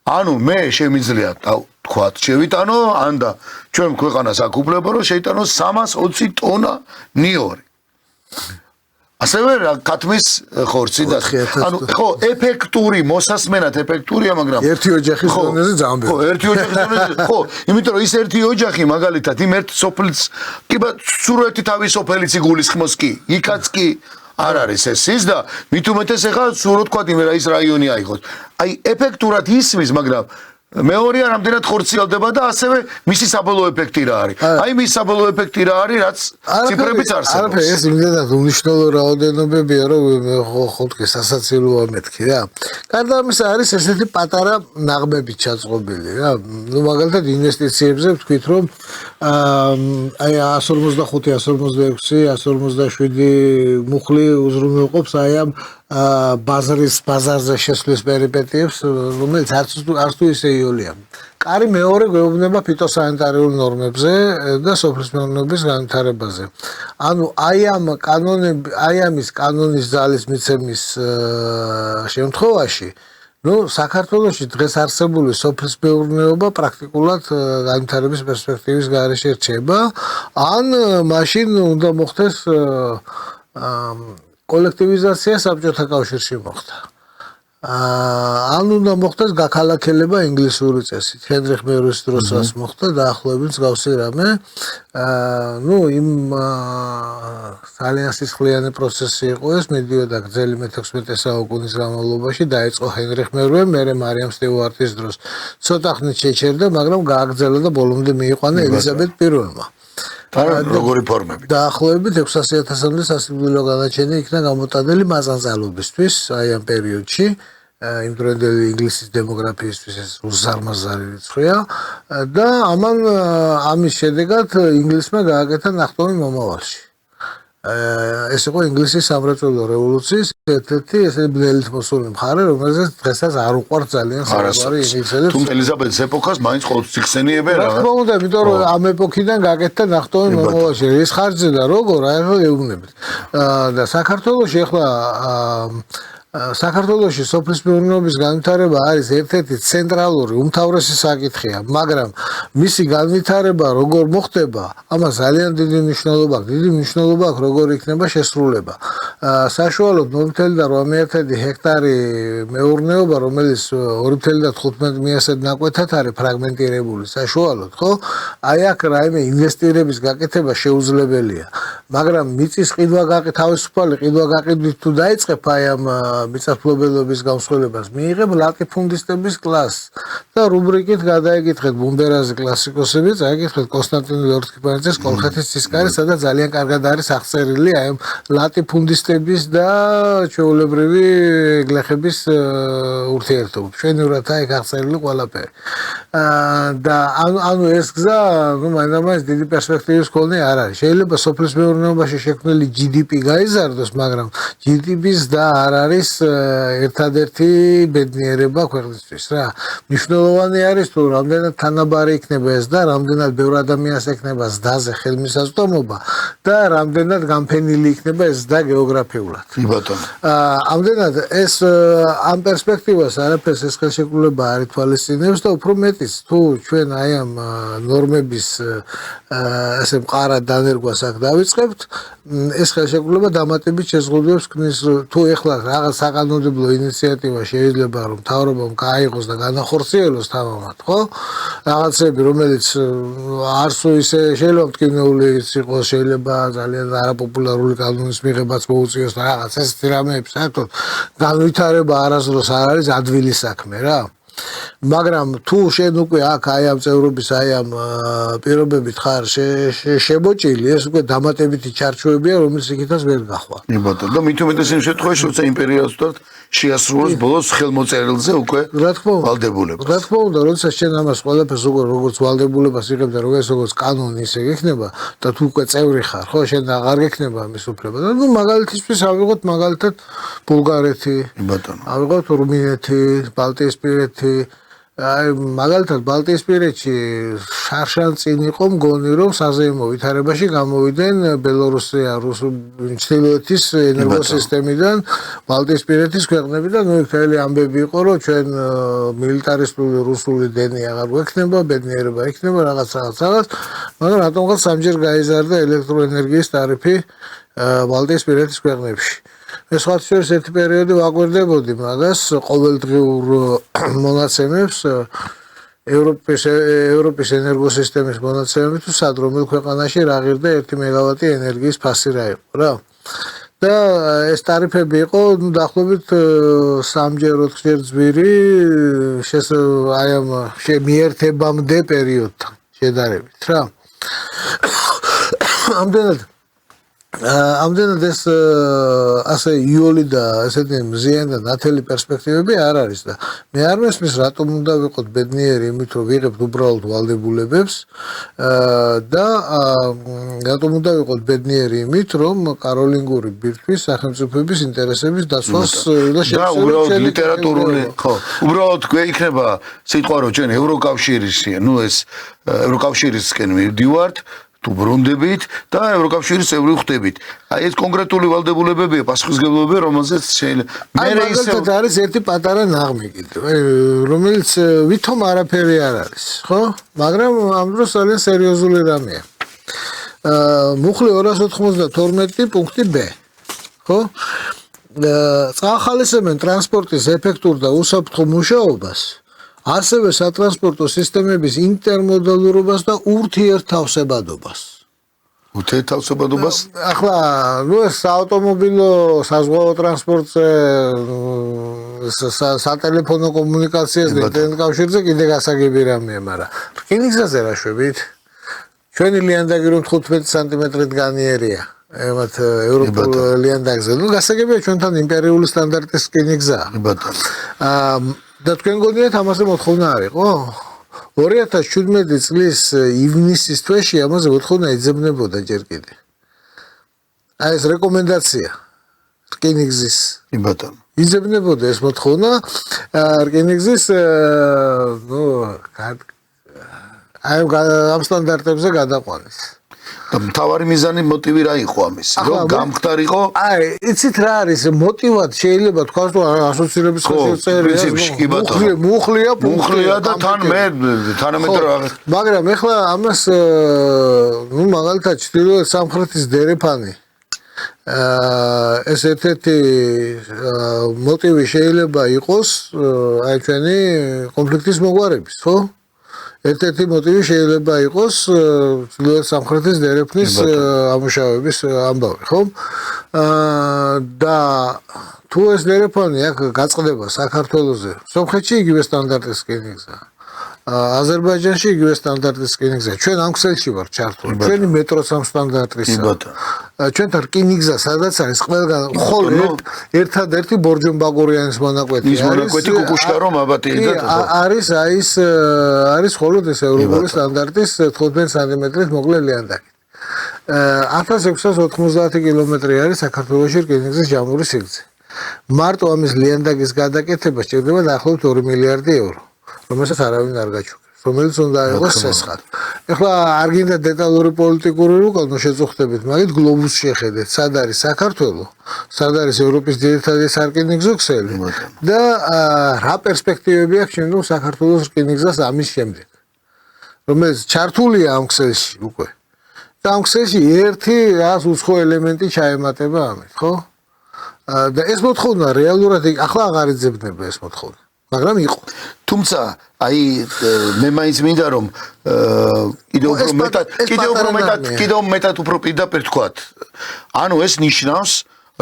ანუ მე შემიძლია თქვათ, შევიტანო ან და ჩვენ ქვეყანას აქ უფლება რომ შეიტანოს 320 ტონა ნიორი. ასევე კათმის ხორცი და ანუ ხო ეფექტური მოსასმენად ეფექტურია მაგრამ ერთი ოჯახის დონეზე ძალიან ბევრი. ხო ერთი ოჯახის დონეზე ხო იმიტომ რომ ის ერთი ოჯახი მაგალითად იმ ერთ სოფელს კი სულ ერთი თავის სოფელიც იგულისხმოს კი იქაც კი არ არის ეს ის და მით უმეტეს ახლა სულ რო თქვა იმ ის რაიონი აიღოს აი ეფექტურად ისმის მაგრამ მეორეა რამდენად ხორციელდება და ასევე მისი საბოლოო ეფექტი რა არის აი მის საბოლოო ეფექტი რა არის რაც ციფრებიც არსებობს არაფერი ეს იმდენად უმნიშვნელო რაოდენობებია რომ ხოლმე სასაცილოა მეთქი რა გარდა ამისა არის ესეთი პატარა ნაღმები ჩაწყობილი რა ნუ მაგალითად ინვესტიციებზე ვთქვით რომ აი 155 156 157 მუხლი უზრუნველყოფს აი ამ ბაზარზე შესვლის პერიპეტიებს რომელიც არც თუ ისე იოლია. კარი მეორე გვეუბნება ფიტოსანიტარიულ ნორმებზე და სოფლის მეურნეობის განვითარებაზე. ანუ აი ამის კანონის ძალის მიცემის შემთხვევაში საქართველოში დღეს არსებული სოფლის მეურნეობა პრაქტიკულად განვითარების პერსპექტივის გარეშე რჩება, ან მაშინ უნდა მოხდეს კოლექტივიზაცია საბჭოთა კავშირში მოხდა. ან უნდა მოხდეს გაქალაქელება ინგლისური წესით. ჰენრიხ მეორის დროსაც მოხდა დაახლოებით მსგავსი რამე. იმ ძალიან სისხლიანი პროცესი იყო ეს, მიდიოდა გრძელი მე-16 საუკუნის განმავლობაში, დაიწყო ჰენრიხ მერვე, მერე მარიამ სტიუარტის დროს. ცოტა ხნით შეჩერდა, მაგრამ გააგრძელა და ბოლომდე მიიყვანა ელიზაბეთ პირველმა. როგორი ფორმები დაახლოებით 600,000-მდე სასიკვდილო განაჩენი იქნა გამოტანილი მაზანწალობისთვის აი ამ პერიოდში იმ დროინდელი ინგლისის დემოგრაფიისთვის ეს უზარმაზარი რიცხვია და ამის შედეგად ინგლისმა გააკეთა ნახტომი მომავალში ეს იყო ინგლისის სამრეწველო რევოლუციის ერთ-ერთი ესე ბნელით მოსული მხარე რომელზეც დღესაც არ უყვართ ძალიან საუბარი ინგლისელებს თუმცა ელიზაბეთის ეპოქას მაინც ყოველთვის იხსენიებენ რა თქმა უნდა იმიტომ რომ ამ ეპოქიდან გააკეთა ნახტომი მომავალში ის ხარჯზე და როგორ აიღო ეუბნებით და საქართველოში ახლა საქართველოში სოფლის მეურნეობის განვითარება არის ერთ-ერთი ცენტრალური უმთავრესი საკითხია, მაგრამ მისი განვითარება როგორ მოხდება, ამას ძალიან დიდი მნიშვნელობა აქვს. დიდი მნიშვნელობა აქვს როგორ იქნება შესრულება. საშუალოდ 2.8 ჰექტარი მეურნეობა, რომელიც 2.15 მიასად ნაკვეთად არის ფრაგმენტირებული, საშუალოდ, ხო? აი აქ რაიმე ინვესტირების გაკეთება შეუძლებელია. მაგრამ მიწის ყიდვა თავისუფალი ყიდვა გაყიდვით თუ დაიწყებ აი ამ მიწათმფლობელობის გამსხვილებას მიიღებ ლატიფუნდისტების კლასს და რუბრიკით გადაეკითხეთ ბუმბერაზე კლასიკოსები, წაიკითხეთ კონსტანტინე ლორთქიფანიძეს კოლხეთის ცისკარი, სადაც ძალიან კარგად არის აღწერილი აი ამ ლატიფუნდისტების და ჩვეულებრივი გლეხების ურთიერთობა. ჩვენივრად აქ აღწერილი ყველაფერი. და ანუ ეს გზა, მაინც დიდი პერსპექტივის მქონე არ არის. შეიძლება სოფლის მეურნეობაში შექმნილი GDP გაიზარდოს, მაგრამ GDP-ს და არ არის ერთადერთი ბედნიერება ქვეყნისთვის რა. მნიშვნელოვანი არის თუ რამდენად თანაბარი იქნება ეს და რამდენად ბევრ ადამიანს ექნება ზდაზე ხელმისაწვდომობა და რამდენად განფენილი იქნება ეს ზდა გეოგრაფიულად. კი ბატონო. ამდენად ეს ამ პერსპექტივას არაფერს ეს ხელშეკრულება არ ითვალისწინებს და უფრო მეტიც თუ ჩვენ აი ამ ნორმების ესე მყარად დანერგვას აქ დავიწყებთ, ეს ხელშეკრულება დამატებით შეზღუდვებს ქმნის თუ ეხლა რაღაც საკანონმდებლო ინიციატივა შეიძლება რომ მთავრობამ გააიღოს და განახორციელოს თამამად, ხო? რაღაცები, რომელიც არც ისე შეიძლება მტკივნეული იყოს, შეიძლება ძალიან არაპოპულარული კანონის მიღებაც მოუწიოს და რაღაც ესეთი რამეები, საერთოდ განვითარება არასდროს არ არის ადვილი საქმე რა. მაგრამ თუ შენ უკვე აქ აი ამ წევრობის აი ამ პირობებით ხარ შებოჭილი, ეს უკვე დამატებითი ჩარჩოებია, რომელიც იქითაც ვერ გახვალ. ბატონო, და მით უმეტეს იმ შემთხვევაში, როცა იმპერიას ვთქვათ, შეასრულოს ბოლოს ხელმოწერილზე უკვე ვალდებულებას. რა თქმა უნდა, როდესაც შენ ამას ყველაფერს უკვე როგორც ვალდებულებას იღებ და როგორც კანონი ისე გექნება და თუ უკვე წევრი ხარ, ხო, შენ აღარ გექნება ამის უფლება. და ნუ მაგალითისთვის ავიღოთ მაგალითად ბულგარეთი, ბატონო. ავიღოთ რუმინეთი, ბალტიისპირეთი. აი მაგალითად ბალტიისპირეთში შარშან წინ იყო მგონი რომ საზეიმო ვითარებაში გამოვიდნენ ბელორუსია, ჩრდილოეთის ენერგოსისტემიდან, ბალტიისპირეთის ქვეყნებიდან, ნუ მთელი ამბები იყო რომ ჩვენ მილიტარისტული რუსული დენი აღარ გვექნება, ბედნიერება იქნება რაღაც, მაგრამ რატომღაც სამჯერ გაიზარდა ელექტროენერგიის ტარიფი ბალტიისპირეთის ქვეყნებში. ეს სხვა შორის ერთი პერიოდი ვაკვირდებოდი მაგას ყოველდღიურ მონაცემებს ევროპის ენერგოსისტემის მონაცემებით თუ სად რომელ ქვეყანაში რა ღირდა 1 მეგავატი ენერგიის ფასი რა იყო რა. და ეს ტარიფები იყო ნუ დაახლოებით 3-ჯერ 4-ჯერ ძვირი აი ამ მიერთებამდე პერიოდთან შედარებით რა. ამდენად ეს ასე იოლი და ესეთი მზიანი და ნათელი პერსპექტივები არ არის და მე არ მესმის რატომ უნდა ვიყოთ ბედნიერი იმით რომ ვიღებთ უბრალოდ ვალდებულებებს და რატომ უნდა ვიყოთ ბედნიერი იმით რომ კაროლინგური ბირთვის სახელმწიფოების ინტერესების დაცვას და უბრალოდ ლიტერატურული ხო უბრალოდ გვეიქნება სიტყვა რომ ჩვენ ევროკავშირში ნუ ეს ევროკავშირისკენ მივდივართ თუ ბრუნდებით და ევროკავშირის წევრი ხდებით. აი ეს კონკრეტული ვალდებულებებია, პასუხისმგებლობები, რომელზეც შეიძლება მე ისე არის ერთი პატარა ნაღმი კიდევ, რომელიც ვითომ არაფერი არ არის, ხო? მაგრამ ამ დროს ძალიან სერიოზული რამეა. მუხლი 292 პუნქტი B. ხო? წაახალისებენ ტრანსპორტის ეფექტურ და უსაფრთხო მუშაობას. ასევე სატრანსპორტო სისტემების ინტერმოდალურობას და ურთიერთთავსებადობას. ურთიერთთავსებადობას? ახლა, ნუ ეს საავტომობილო, საზღვაო ტრანსპორტზე, სატელეფონო კომუნიკაციაზე და ინტერნეტ კავშირზე კიდე გასაგები რამეა, მაგრამ რკინიგზაზე რა შვებით? ჩვენი ליანდაგი რომ 15 სანტიმეტრით განიერია. ემათ ევროპულ ליანდაგზე. ნუ გასაგებია ჩვენთან იმპერიული სტანდარტის რკინიგზაა. ბატონო. და თქვენ გონიათ ამაზე მოთხოვნა არ იყო? 2017 წლის ივნისის თვეში ამაზე მოთხოვნა იძებნებოდა ჯერ კიდე. აი ეს რეკომენდაცია რკინიგზის. ბატონო. იძებნებოდა ეს მოთხოვნა რკინიგზის ნუ აი ამ სტანდარტებზე გადაყვანის. და მთავარი მიზანი მოტივი რა იყო ამის? რომ გამختارიყო? აი, იცით რა არის? მოტივად შეიძლება თქვას რომ ასოცირების ხელშეწერია. მუხლია და თან მე თანამედროვე რაღაც. მაგრამ ეხლა ამას ნუ მაგალითად ჩრდილოეთ სამხრეთის დერეფანი ეს ერთ-ერთი მოტივი შეიძლება იყოს აი ჩვენი კონფლიქტის მოგვარების, ხო? ერთ-ერთი მოტივი შეიძლება იყოს ჩრდილოეთ სამხრეთის დერეფნის ამუშავების ამბავი, ხო? და თუ ეს დერეფანი აქ გაწყდება საქართველოზე, სომხეთში იგივე სტანდარტის რკინიგზაა. აზერბაიჯანში იგივე სტანდარტის რკინიგზაა. ჩვენ ამ ქსელში ვართ ჩართული. ჩვენი მეტროც ამ სტანდარტისაა. ჩვენთან რკინიგზა სადაც არის ყველგან ხოლმე ერთადერთი ბორჯომბაგურიანის მონაკვეთი. ის მონაკვეთი კუკუშკა რომ აბატიდა არის ხოლმე ეს ევროპული სტანდარტის 15 სანტიმეტრით მოკლე ლიანდაგი. 1690 კილომეტრი არის საქართველოში რკინიგზის ჯამური სიგრძე. მარტო ამის ლიანდაგის გადაკეთება სჭირდება დაახლოებით 2 მილიარდი ევრო. რომელსაც არავინ არ გაჩუქებს, რომელიც უნდა იყოს სესხად. ეხლა არ გინდა დეტალური პოლიტიკური რუკოლო შეწუხდებით, მაგით გლობუსს შეხედეთ, სად არის საქართველო, სად არის ევროპის ძირითადი სარკინიგზო ქსელი და რა პერსპექტივები აქვს შემდგომ საქართველოს რკინიგზას ამის შემდეგ. რომელიც ჩართულია ამ ქსელში უკვე. და ამ ქსელში ერთი რას უცხო ელემენტი ჩაემატება ამით, ხო? და ეს მოთხოვნა რეალურად ახლა აღარ იძებნება ეს მოთხოვნა. მაგრამ იყო. თუმცა აი მე მაინც მინდა რომ კიდევ მეტად უფრო პირდაპირ თქვათ. ანუ ეს ნიშნავს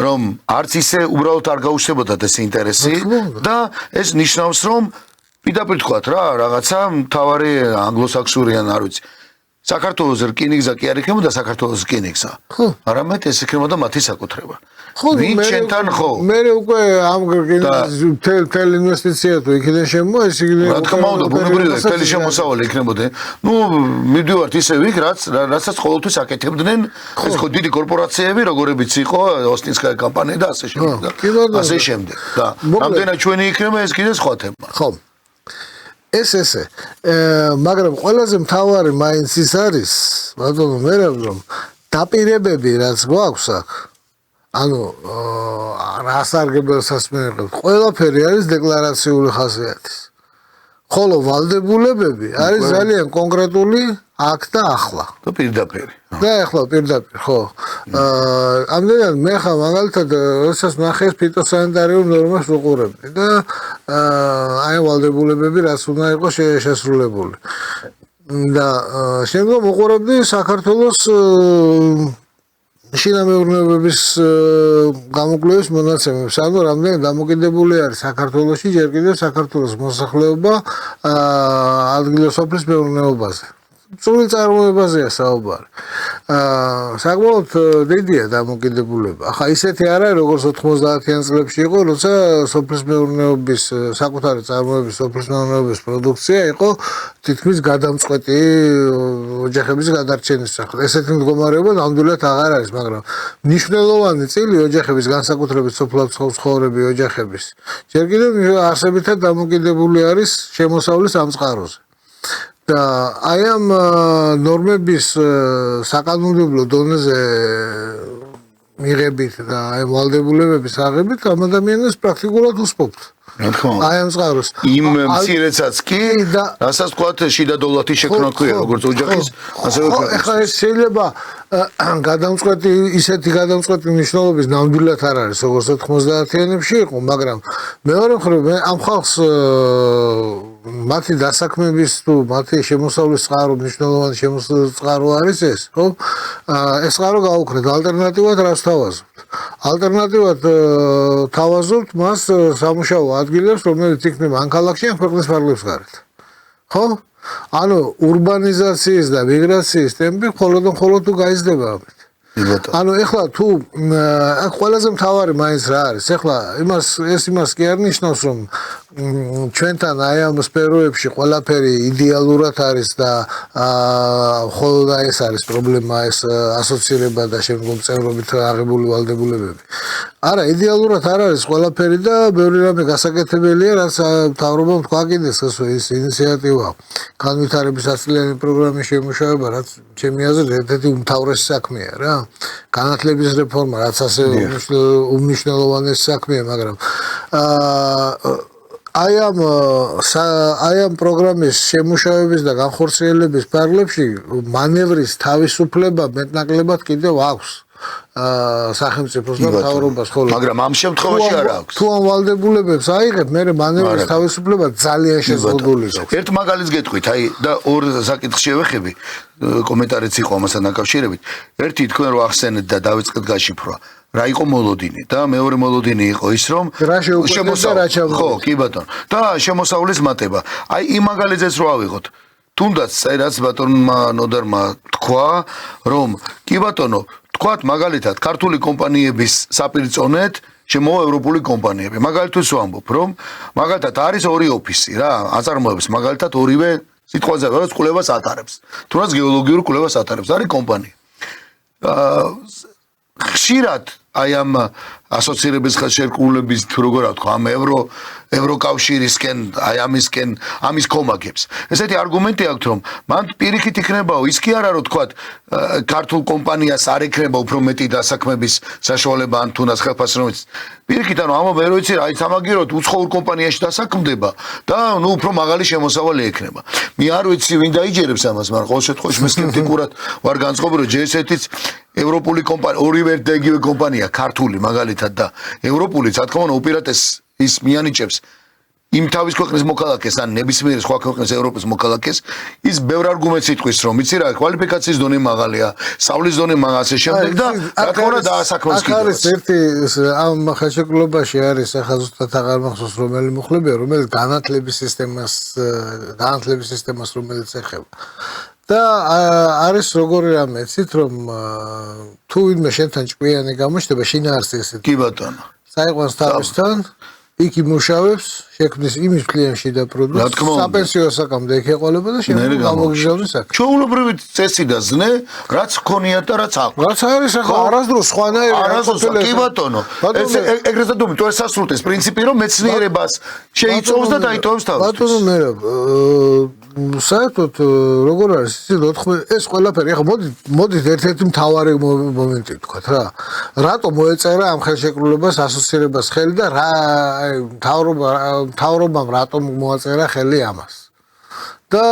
რომ არც ისე უბრალოდ არ გაუშვებოდათ ეს ინტერესი და ეს ნიშნავს რომ პირდაპირ თქვათ რა, რაღაცა მთავარი ანგლოსაქსონიან არ ვიცი. საქართველოს რკინიგზა კი არ იქნებოდა საქართველოს რკინიგზა. არამედ ეს იქნებოდა მათი საკუთრება. ვინ ჩვენთან ხო? მე უკვე ამ თელ ინვესტიცია თუ იქიდან შემოა ეს იქნება. რა თქმა უნდა, ბუნებრივია, თელი შემოსავალი იქნებოდა. ნუ მივდივართ ისევ იქ, რაცაც ყოველთვის აკეთებდნენ ეს ხო დიდი კორპორაციები, როგორებიც იყო ოსტინსკაია კომპანია და ასე შემდეგ. ასე შემდეგ. და რამდენად ჩვენი იქნება ეს კიდე სხვა თემა. ხო. ესე მაგრამ ყველაზე მთავარი მაინც ის არის ბატონო მე რომ დაპირებები რაც გვაქვს აქ ანუ რა სარგებელსაც მიიღებთ ყველაფერი არის დეკლარაციული ხასიათის ხოლო ვალდებულებები არის ძალიან კონკრეტული აქ და ახლა და პირდაპირ და ახლა პირდაპირ ხო ამდენად მე ხა მაგალითად როდესაც ნახეს ფიტოსანიტარიულ ნორმას ვუყურებდი და აი ვალდებულებები რაც უნდა იყოს შესრულებული და შემდგომ ვუყურებდი საქართველოს შინამეურნეობების გამოკვლევის მონაცემებს ანუ რამდენი დამოკიდებული არის საქართველოში ჯერ კიდევ საქართველოს მოსახლეობა ადგილოსოფლის მეურნეობაზე სრული წარმოებაზეა საუბარი. საკმაოდ დიდია დამოკიდებულება. ახლა ისეთი არ არის როგორც 90-იან წლებში იყო, როცა სოფლის მეურნეობის საკუთარი წარმოების სოფლის მეურნეობის პროდუქცია იყო თითქმის გადამწყვეტი ოჯახების გადარჩენის სახით. ესეთი მდგომარეობა ნამდვილად აღარ არის, მაგრამ მნიშვნელოვანი წილი ოჯახების განსაკუთრებით სოფლად ცხოვრები ოჯახების. ჯერ კიდევ არსებითად დამოკიდებული არის შემოსავლის ამ წყაროზე. და აი ამ ნორმების საკანონმდებლო დონეზე მიღებით და აი ვალდებულებების აღებით ამ ადამიანებს პრაქტიკულად უსპობთ. რა თქმა უნდა. აი ამ წყაროს. იმ მცირეცაც კი, რასაც თქვათ შიდა დოლათი შექმნა ქვია, როგორც ოჯახის, ასევე ქვეყნის. ახლა ეს შეიძლება გადამწყვეტი ისეთი გადამწყვეტი მნიშვნელობის ნამდვილად არ არის, როგორც 90-იანებში იყო, მაგრამ მეორე მხრივ მე ამ ხალხს მათი დასაქმების თუ მათი შემოსავლის წყარო მნიშვნელოვანი შემოსავლის წყარო არის ეს, ხო? ეს წყარო გაუქმეთ, ალტერნატივად რას თავაზობთ? ალტერნატივად თავაზობთ მას სამუშაო ადგილებს, რომელიც იქნება ან ქალაქში, ან ქვეყნის ფარგლებს გარეთ. ხო? ანუ ურბანიზაციის და მიგრაციის ტემპი მხოლოდ თუ გაიზრდება ამით. ანუ ეხლა თუ აქ ყველაზე მთავარი მაინც რა არის? ეხლა იმას კი არ ნიშნავს რომ ჩვენთან აი ამ სფეროებში ყველაფერი იდეალურად არის და ხოლო ეს არის პრობლემა ეს ასოცირება და შემდგომ წევრობით აღებული ვალდებულებები. არა, იდეალურად არ არის ყველაფერი და ბევრი რამე გასაკეთებელია, რაც მთავრობამ თქვა კიდეც ეს ინიციატივა განვითარების ათწლიანი პროგრამის შემუშავება, რაც ჩემი აზრით ერთ-ერთი უმთავრესი საქმეა რა. განათლების რეფორმა, რაც ასე უმნიშვნელოვანესი საქმეა, მაგრამ აი ამ პროგრამის შემუშავების და განხორციელების ფარგლებში მანევრის თავისუფლება მეტნაკლებად კიდევ აქვს. სახელმწიფოს და მთავრობას ხოლმე. მაგრამ ამ შემთხვევაში არ აქვს. თუ ამ ვალდებულებებს აიღებ, მე მანევრის თავისუფლება ძალიან შეზღუდული აქვს. ერთ მაგალითს გეტყვით, აი და ორ საკითხს შევეხები, კომენტარიც იყო ამასთან დაკავშირებით. ერთი თქვენ რო ახსენეთ და დავიწყეთ გაშიფრვა. რა იყო მოლოდინი და მეორე მოლოდინი იყო ის რომ ხო, კი ბატონო. და შემოსავლის მატება. აი იმ მაგალითებს რო ავიღოთ. თუნდაც რაც ბატონმა ნოდარმა თქვა, რომ კი ბატონო თქვათ მაგალითად ქართული კომპანიების საპირწონეთ შემოვა ევროპული კომპანიები. მაგალითად ვამბობ, რომ მაგალითად არის ორი ოფისი რა, აწარმოებს მაგალითად ორივე სიტყვაზე, რაც კვლევას ატარებს. თუნდაც გეოლოგიურ კვლევას ატარებს, არის კომპანია. ხშირად აი ამ ასოცირების ხელშეკრულების თუ როგორ ვთქვა, ამ ევროკავშირისკენ, აი ამის კომაგებს. ესეთი არგუმენტი აქვს, რომ მან პირიქით იქნებაო, ის კი არა რომ თქვათ, ქართულ კომპანიას არ ექნება უფრო მეტი დასაქმების საშუალება ან თუნდაც ხელფასრომის. პირიქით, ანუ ამბობ მე ვიცი, აი სამაგიეროდ უცხოურ კომპანიაში დასაქმდება და ნუ უფრო მაღალი შემოსავალი ექნება. მე არ ვიცი ვინ დაიჯერებს ამას, მაგრამ ყოველ შემთხვევაში მე სკეპტიკურად ვარ განწყობილი, რომ ჯერ-ერთიც ევროპული კომპანია, ორივე ერთდაიგივე კომპანია, ქართული მაგალითად და ევროპული, რა თქმა უნდა, უპირატეს ის მიანიჭებს იმ თავის ქვეყნის მოქალაქეს ან ნებისმიერ სხვა ქვეყნის ევროპის მოქალაქეს ის ბევრ არგუმენტს იტყვის რომ იცი რა კვალიფიკაციის დონე მაღალია სწავლის დონე მაგასე შემდეგ და რა თქმა უნდა დაასაქმოს კიდევ არის ერთი ამ ხელშეკრულებაში არის ახლა ზუსტად აღარ მახსოვს რომელი მუხლებია რომელიც განათლების სისტემას რომელიც ეხება და არის როგორი რამე იცით რომ თუ ვინმე შენთან ჭკვიანი გამოჩნდება შინაარსი ესეთი კი ბატონო საიყვანს თავისთან იქ იმუშავებს შექმნის იმის კლიანტში და პროდუქტს საპენსიო საკამდე იქ ეყოლება და შემდგომ გამოგიჟავნის აქ ჩვეულებრივი წესი და ზნე რაც ქონიათ და რაც აქვს რაც არის ახლა არასდროს სხვანაირი არასდროს კი ბატონო ეგრეთ დუმი თუ ესასრულეთ ეს პრინციპი რომ მეცნიერებას შეიწოვს და დაიტოვებს თავს ბატონო მე საერთოდ როგორ არის ეს ყველაფერი ახლა მოდით ერთ-ერთი მთავარი მომენტი თქვათ რა რატო მოეწერა ამ ხელშეკრულებას ასოცირებას ხელი და რა მთავრობამ რატომ მოაწერა ხელი ამას და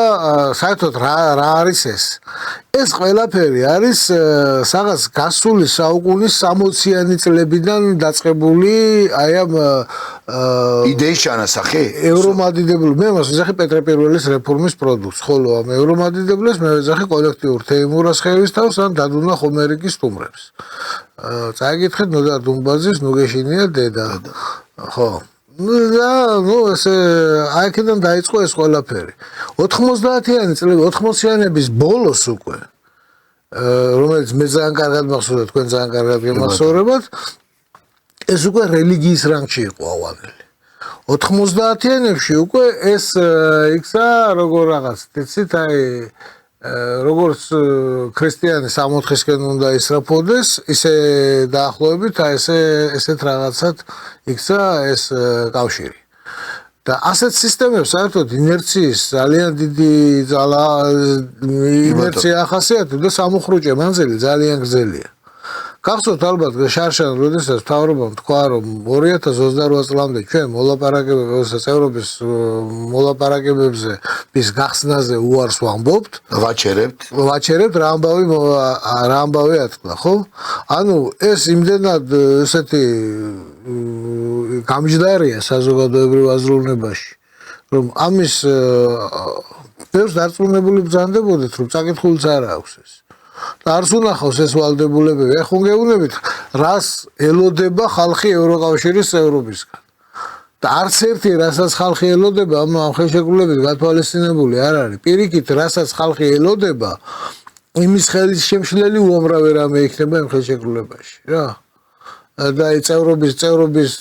საერთოდ რა არის ეს ყველაფერი არის რაღაც გასული საუკუნის 60-იანი წლებიდან დაწყებული აი ამ იდეის ჩანასახი ევრომადიდებლური მე მას ვეძახი პეტრე პირველის რეფორმის პროდუქტს ხოლო ამ ევრომადიდებლებს მე ვეძახი კოლექტიურ თეიმურას ხევის თავს ან დადუნა ხომერიკის სტუმრებს წაიკითხეთ ნოდარ დუმბაძის ნუგეშინია დედა ხო ესე აიქიდან დაიწყო ეს ყველაფერი 90-იანი წლები 80-იანების ბოლოს უკვე რომელიც მე ძალიან კარგად მახსოვდა თქვენ ძალიან კარგად გემახსოვრებათ ეს უკვე რელიგიის რანგში იყო ავანელი 90-იანებში უკვე ეს იქცა როგორ რაღაც თიცით აი როგორც ქრისტიანი 60-ისკენ უნდა ისრაფოდეს ისე დაახლოებით აი ესეთ რაღაცად იქცა ეს კავშირი და ასეთ სისტემებს საერთოდ ინერციის ძალიან დიდი ინერცია ახასიათებს და სამუხრუჭე მანძილი ძალიან გრძელია გახსოვთ ალბათ შარშან როდესაც მთავრობამ თქვა რომ 2028 წლამდე ჩვენ მოლაპარაკებებზე ევროპის მოლაპარაკებებზე ის გახსნაზე უარს ვამბობთ ვაჩერებთ რა ამბავი ატყდა ხო ანუ ეს იმდენად ესეთი გამჯდარია საზოგადოებრივ აზროვნებაში რომ ამის ბევრს დარწმუნებული ბრძანდებოდით რომ წაკითხულიც არ აქვს ეს და არც უნახავს ეს ვალდებულებები ეხლა გეუბნებით რას ელოდება ხალხი ევროკავშირის წევრობისგან და არც ერთი რასაც ხალხი ელოდება ამ ხელშეკრულებით გათვალისწინებული არ არის პირიქით რასაც ხალხი ელოდება იმის ხელის შემშლელი უამრავი რამე იქნება იმ ხელშეკრულებაში რა და წევრობის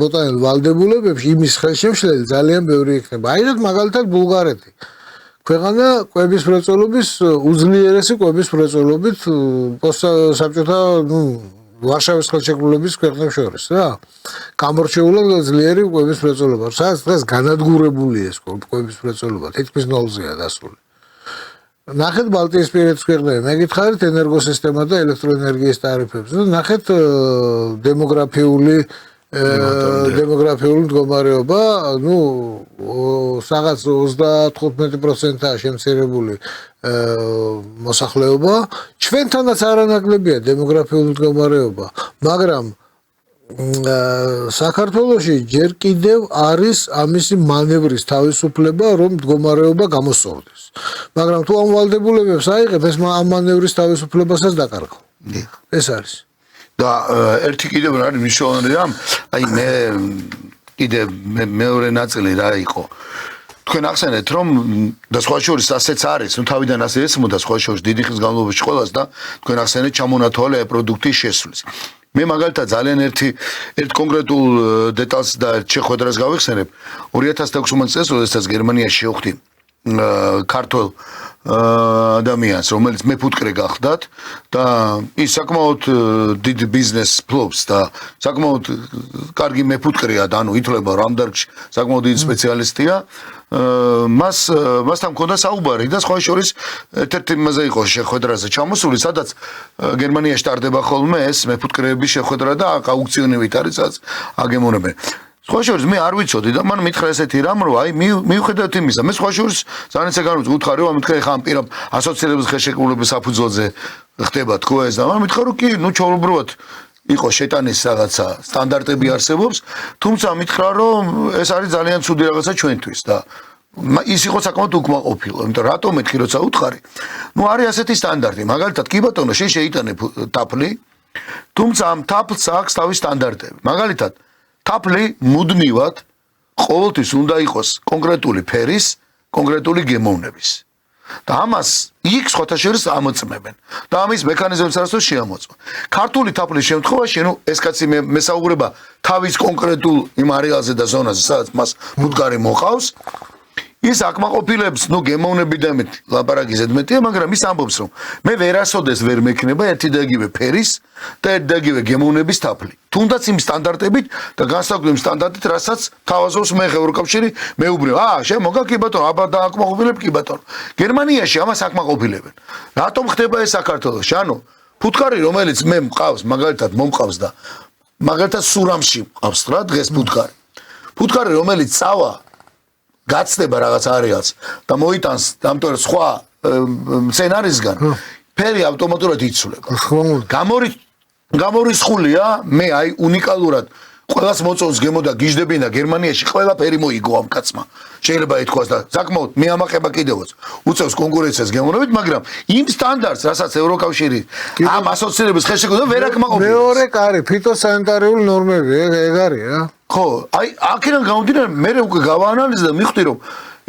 მოტანილ ვალდებულებებში იმის ხელშემშლელი ძალიან ბევრი იქნება აიღეთ მაგალითად ბულგარეთი ქვეყანა კვების მრეწველობის უძლიერესი კვების მრეწველობით საბჭოთა ვარშავის ხელშეკრულების ქვეყნებს შორის რა გამორჩეულად ძლიერი კვების მრეწველობა სადაც დღეს განადგურებული ეს კვების მრეწველობა თითქმის ნოლზეა დასული ნახეთ ბალტიისპირეთის ქვეყნები მეკითხარით ენერგოსისტემა და ელექტროენერგიის ტარიფებს და ნახეთ დემოგრაფიული მდგომარეობა, რაღაც 35%-აა შემცირებული მოსახლეობა, ჩვენთანაც არანაკლებია დემოგრაფიული მდგომარეობა, მაგრამ საქართველოში ჯერ კიდევ არის ამისი მანევრის თავისუფლება, რომ მდგომარეობა გამოსწორდეს. მაგრამ თუ ამ ვალდებულებებს აიღებ, ეს ამ მანევრის თავისუფლებასაც დაკარგავ. ეს არის. და ერთი კიდევ რა არის მნიშვნელოვანი რამ, აი მე კიდე მეორე ნაწილი რა იყო. თქვენ ახსენეთ რომ და სხვა შორის ასეც არის, თავიდან ასე ესმოდა სხვა შორის დიდი ხნის განმავლობაში ყველას და თქვენ ახსენეთ ჩამონათვალე აი პროდუქტის შესვლის. მე მაგალითად ძალიან ერთ კონკრეტულ დეტალს და შეხვედრას გავიხსენებ 2016 წელს, როდესაც გერმანიაში შევხვდი ქართულ ადამიანს, რომელიც მეფუტკრე გახდათ და ის საკმაოდ დიდ ბიზნესს ფლობს და საკმაოდ კარგი მეფუტკრეა და ანუ ითვლება რომ ამ დარგში საკმაოდ დიდი სპეციალისტია. მასთან მქონდა საუბარი და სხვა შორის ერთ-ერთი იმაზე იყო შეხვედრაზე ჩამოსული, სადაც გერმანიაში ტარდება ხოლმე ეს მეფუტკრეების შეხვედრა და აუქციონივით არის, სადაც აგემონებენ. სხვა შორის მე არ ვიცოდი და მან მითხრა ესეთი რამ რომ აი მიუხედავად იმისა მე სხვა შორის ძალიან საგანოც უთხარი რომ მითხრა ხა ამ პირამ ასოცირების ხელშეკრულების საფუძველზე ხდება თქო ეს და მან მითხრა რომ კი ჩაუბრალოდ იყო შეტანის რაღაცა სტანდარტები არსებობს, თუმცა მითხრა რომ ეს არის ძალიან ცუდი რაღაცა ჩვენთვის და ის იყო საკმაოდ უკმაყოფილო, იმიტომ რატომ მეთქი როცა უთხარი? არის ასეთი სტანდარტი, მაგალითად კი ბატონო, შენ შეიტანე თაფლი, თუმცა ამ თაფლს აქვს თავის სტანდარტები. მაგალითად, თაფლი მუდმივად ყოველთვის უნდა იყოს კონკრეტული ფერის, კონკრეტული გემოვნების. და ამას იქ სხვათა შორის ამოწმებენ და ამის მექანიზმებს არასდროს შეამოწმა. ქართული თაფლის შემთხვევაში, ეს კაცი მესაუბრება თავის კონკრეტულ იმ არეალზე და ზონაზე, სადაც მას ფუტკარი მოყავს, ის აკმაყოფილებს, გემოვნები და მეტი, ლაპარაკი ზედმეტია, მაგრამ ის ამბობს, რომ მე ვერასოდეს ვერ მექნება ერთი და იგივე ფერის და ერთი და იგივე გემოვნების თაფლი. თუნდაც იმ სტანდარტებით და განსაკუთრებით სტანდარტით, რასაც თავაზობს მე ევროკავშირი მეუბნევ. შენ მოგა კი ბატონო, აბა დააკმაყოფილებ კი ბატონო. გერმანიაში ამას აკმაყოფილებენ. რატომ ხდება ეს საქართველოში? ფუტკარი, რომელიც მე მყავს, მაგალითად მომყავს და მაგალითად სურამში მყავს რა დღეს ფუტკარი. ფუტკარი, რომელიც წავა გაცდება რაღაც არეალს და მოიტანს ამიტომ სხვა სცენარისგან ფერი ავტომატურად იცვლება. გამორიცხულია მე უნიკალურად ყველას მოწონს გემო და გიждებინა გერმანიაში ყველაფერი მოიგო ამ კაცმა. შეიძლება ითქვას და საკმაოდ მეამაყება კიდევაც უწევს კონკურენციას გემოვნებით, მაგრამ იმ სტანდარტს, რასაც ევროკავშირი ამ ასოცირების ხელშეკრულება ვერ აკმაყოფილებს. მეორე კარი ფიტოსანიტარიული ნორმები ეგ არის რა. ხო, აქედან გამომდინარე მე უკვე გავაანალიზე და მივხვდი რომ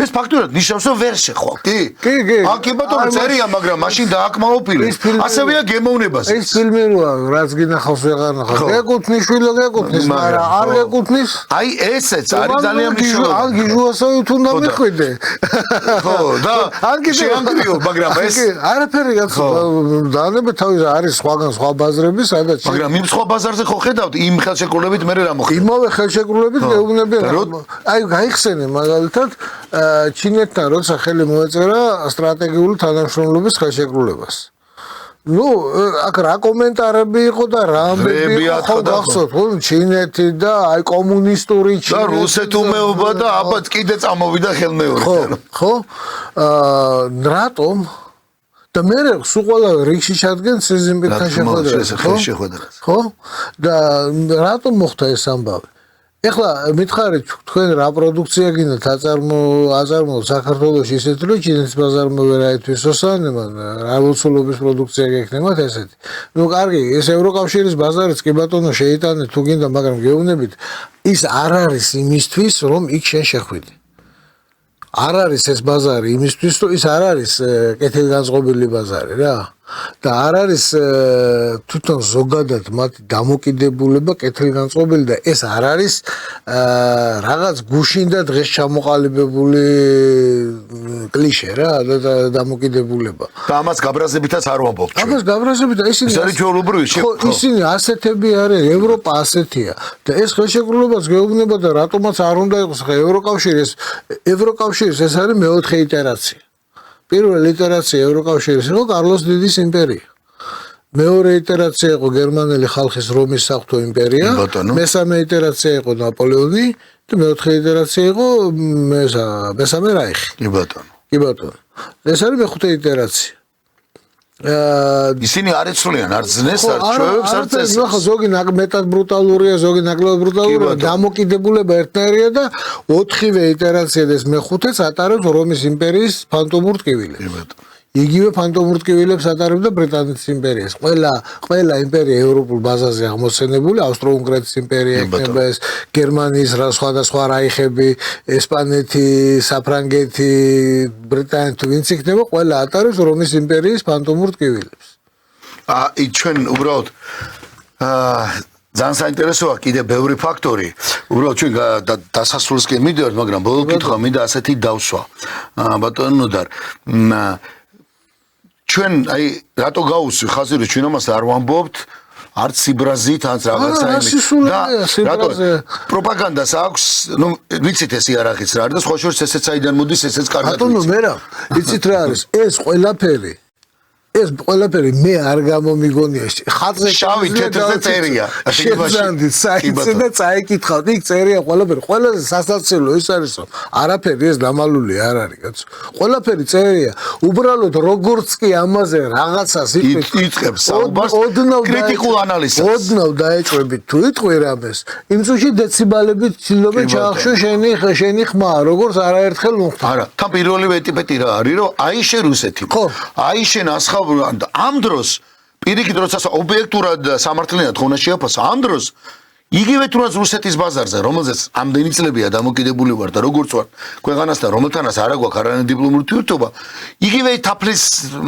ეს ფაქტურად ნიშნავს რომ ვერ შეხვალ. კი. კი ბატონო წერია, მაგრამ მაშინ დააკმაყოფილეს. ასევეა გემოვნებაზე. ეს ფილმი რაც გინახავს ვეღარ ნახავს. ეკუთვნის შვილო ეკუთვნის, მაგრამ არ ეკუთვნის. ესეც არის ძალიან მნიშვნელოვანი. ან გიჟუასავით უნდა მიხვიდე. ხო, და შეანგრიო, მაგრამ ეს არაფერი დაანებე თავის არის სხვაგან სხვა ბაზრები, სადაც მაგრამ იმ სხვა ბაზარზე ხო ხედავთ იმ ხელშეკრულებით მე რა მოხდა? იმავე ხელშეკრულებით გეუბნებიან. გაიხსენე მაგალითად ჩინეთთან როცა ხელი მოეწერა სტრატეგიული თანამშრომლობის ხელშეკრულებას. აქ რა კომენტარები იყო და რა ამბები იყო გახსოვთ, ჩინეთი და კომუნისტური ჩინეთი და რუსეთუმეობა და აბაც კიდე წამოვიდა ხელმეორედ. ხო? რატომ და მე სულ ყველა რიგში ჩადგენ სიზიმბირთან შეხვედრას. ხო? და რატომ მოხდა ეს ამბავი? ეხლა მითხარით თქვენ რა პროდუქცია გინდათ აწარმოოთ საქართველოში ისეთი რომ ჩინეთის ბაზარმა ვერ აითვისოსან რა ლოცულობის პროდუქცია გექნებათ ესეთი. კარგი, ეს ევროკავშირის ბაზარიც კი ბატონო შეიტანეთ თუ გინდა, მაგრამ გეუბნებით ის არ არის იმისთვის რომ იქ შენ შეხვიდე. არ არის ეს ბაზარი იმისთვის რომ ის არ არის კეთილგანწყობილი ბაზარი რა. და არ არის თვითონ ზოგადად მათი დამოკიდებულება კეთილგანწყობილი და ეს არ არის რაღაც გუშინ და დღეს ჩამოყალიბებული კლიშე რა და დამოკიდებულება. და ამას გაბრაზებითაც არ ვამბობთ. ამას გაბრაზებით და ისინი არის ჩვეულებრივი ისინი ასეთები არის, ევროპა ასეთია და ეს ხელშეკრულებაც გეუბნება და რატომაც არ უნდა იყოს ხა ევროკავშირის ეს არის მეოთხე იტერაცია. პირველი იტერაცია ევროკავშირის იყო კარლოს დიდის იმპერია. მეორე იტერაცია იყო გერმანელი ხალხის რომის საღვთო იმპერია. მესამე იტერაცია იყო ნაპოლეონი და მეოთხე იტერაცია იყო მესამე რაიხი. კი ბატონო. ეს არის მეხუთე იტერაცია. ისინი არ ეცვლიან არ ძნეს არ ჩვევებს არ წესებს. ზოგი მეტად ბრუტალურია, ზოგი ნაკლებად ბრუტალურია, დამოკიდებულება ერთნაირია და ოთხივე იტერაცია და ეს მეხუთეც ატარებს რომის იმპერიის ფანტომურ ტკივილებს. იგივე ფანტომურ ტკივილებს ატარებდა ბრიტანეთის იმპერიას. ყველა იმპერია ევროპულ ბაზაზე აღმოცენებული, ავსტრო-უნგრეთის იმპერია იქნება ეს, გერმანიის სხვადასხვა რაიხები, ესპანეთი, საფრანგეთი, ბრიტანეთი, ვინც იქნება, ყველა ატარებს რომის იმპერიის ფანტომურ ტკივილებს. ჩვენ უბრალოდ ძალიან საინტერესოა კიდე ბევრი ფაქტორი. უბრალოდ ჩვენ დასასრულისკენ მივიდივართ, მაგრამ ბოლო კითხვა მინდა ასეთი დავსვა. ბატონო ნოდარ, ჩვენ რატო გაუსვი ხაზი რომ ჩვენ ამას არ ვამბობთ არც სიბრაზით არც რაღაცა იმით და რატო პროპაგანდას აქვს ვიცით ეს იარაღიც რა არის და სხვა შორის ესეც აიდან მოდის ესეც კარგად ბატონო მე რა იცით რა არის ეს ყველაფერი ეს ყველაფერი მე არ გამომიგონია ხატზე შავი თეთრზე წერია შეძანდი საიტზე და წაიკითხავთ იქ წერია ყველაფერი ყველაზე სასაცილო ის არის რომ არაფერი ეს დამალული არ არის კაცო ყველაფერი წერია უბრალოდ როგორც კი ამაზე რაღაცას იწყებს საუბარს კრიტიკულ ანალიზს ოდნავ დაეჭვებით თუ იტყვი რამეს იმ წუთში დეციბალებით ცდილობენ ჩაახშო შენი ხმა როგორც არაერთხელ მოხდა არა თან პირველი ეტიპეტი რა არის რომ აი შენ რუსეთი აი შენ ამ დროს პირიქით როცა ობიექტურად სამართლიანად ხონა შეაფასა ამ დროს იგივე თუნდაც რუსეთის ბაზარზე რომელზეც ამდენი წლებია დამოკიდებული ვარ და როგორც ვარ ქვეყანასთან რომელთანაც არ აქვს არანაირი დიპლომატიური ურთიერთობა იგივე თაფლის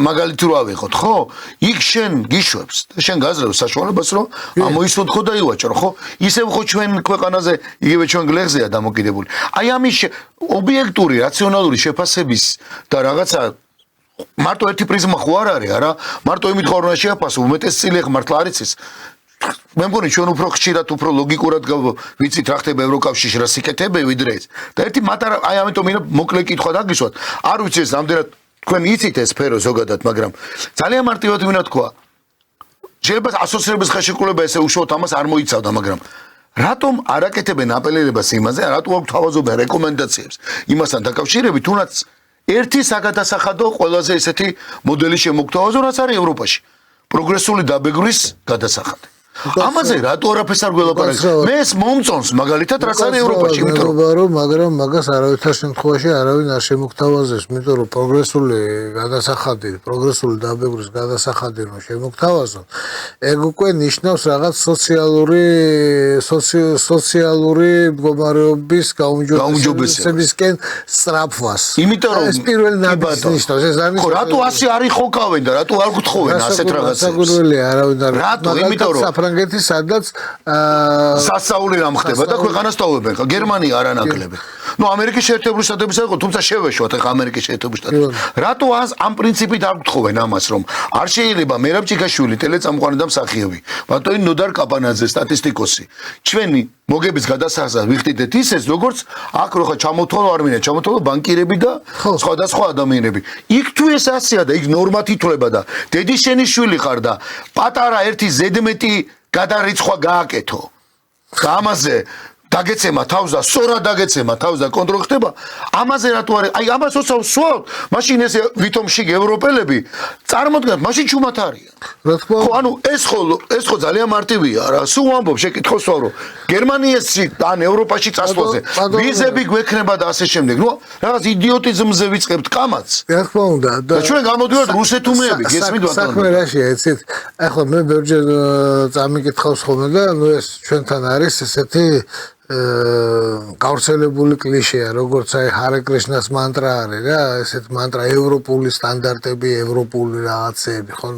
მაგალითი რო ავიღოთ ხო იქ შენ გიშვებს და შენ გაძლევს საშუალებას რომ ამოისმოთ ხო და ივაჭრო ხო ისევ ხო ჩვენ ქვეყანაზე იგივე ჩვენ გლეხზეა დამოკიდებული აი ამის ობიექტური რაციონალური შეფასების და რაღაცა მარტო ერთი პრიზმა ხო არ არის არა მარტო იმით ხო უნდა შეაფასო უმეტესწილი ხ მართლა არის ის მე მგონი ჩვენ უფრო ხშირად უფრო ლოგიკურად ვიცით რა ხდება ევროკავშირში რა სიკეთებე ვიდრე ეს და ერთი მატარა აი ამიტომ მოკლე კითხვა დაგისვათ არ ვიცი ეს ამდენად თქვენ იცით ეს სფერო ზოგადად მაგრამ ძალიან მარტივად ვინა თქვა შეიძლება ასოცირების ხელშეკრულება ესე უშუალოდ ამას არ მოიცავდა მაგრამ რატომ არ აკეთებენ აპელირებას იმაზე რატომ აქვს თავაზობენ რეკომენდაციებს იმასთან დაკავშირებით თუნდაც ერთი საგადასახადო ყველაზე ესეთი მოდელი შემოგთავაზო რაც არის ევროპაში პროგრესული დაბეგვრის გადასახადი ამაზე რატო არაფერს არ გველაპარაკეთ მე ეს მომწონს მაგალითად რაც არის ევროპაში იმიტომ რომ მაგრამ მაგას არავითარ შემთხვევაში არავინ არ შემოგთავაზებს იმიტომ რომ პროგრესული გადასახადი პროგრესული დაბეგვის გადასახადი რომ შემოგთავაზონ ეგ უკვე ნიშნავს რაღაც სოციალური მდგომარეობის გაუმჯობესებისკენ სწრაფვას იმიტომ რომ ეს პირველ ნაბიჯს ნიშნავს ეს არის ხო რატო ასე არ იხოკავენ და რატო არ გთხოვენ ასეთ რაღაცებს საკურველი არავინ არ რატო იმიტომ რომ საფრანგეთი სადაც სასწაული რამ ხდება და ქვეყანას ტოვებენ ხა გერმანია არ ანაკლებენ ნუ ამერიკის შეერთებული შტატებიც იყო თუმცა შევეშვათ ხა ამერიკის შეერთებული შტატები რატო ამ პრინციპით არ გთხოვენ ამას რომ არ შეიძლება მერაბ ჭიქაშვილი ტელეწამყვანი და მსახიობი ბატონი ნოდარ კაპანაძე სტატისტიკოსი ჩვენი მოგების გადასახადად ვიხდიდეთ ისეს როგორც აქ რო ხა ჩამოთვალო არ მინდა ჩამოთვალო ბანკირები და სხვადასხვა ადამიანები იქ თუ ეს ასეა და იქ ნორმად ითვლება და დედის შენი შვილი ხარ და პატარა ერთი ზედმეტი გადარიცხვა გააკეთო და ამაზე დაგეცემა თავს და სწორად დაგეცემა თავს და კონტროლ ხდება ამაზე რატო არის აი ამას ვსვავთ მაშინ ეს ვითომში ევროპელები წარმოდგენთ მაშინ ჩუმად არიან რა თქმა უნდა ხო ანუ ეს ხო ძალიან მარტივია რა სულ ვამბობ შეკითხოს ვარო გერმანიაში ან ევროპაში წასვლაზე ვიზები გვექნება და ასე შემდეგ ნუ რაღაც იდიოტიზმზე ვიწყებთ კამათს რა თქმა უნდა და ჩვენ გამოდივართ რუსეთუმეები გესმით ბატონო საქმე რაშია იცით ახლა მე ბევრჯერ წამიკითხავს ხოლმე და ნუ ეს ჩვენთან არის ესეთი გავრცელებული კლიშეა როგორც აი ჰარე კრიშნას მანტრა არის რა ესეთ მანტრა ევროპული სტანდარტები ევროპული რაღაცები ხო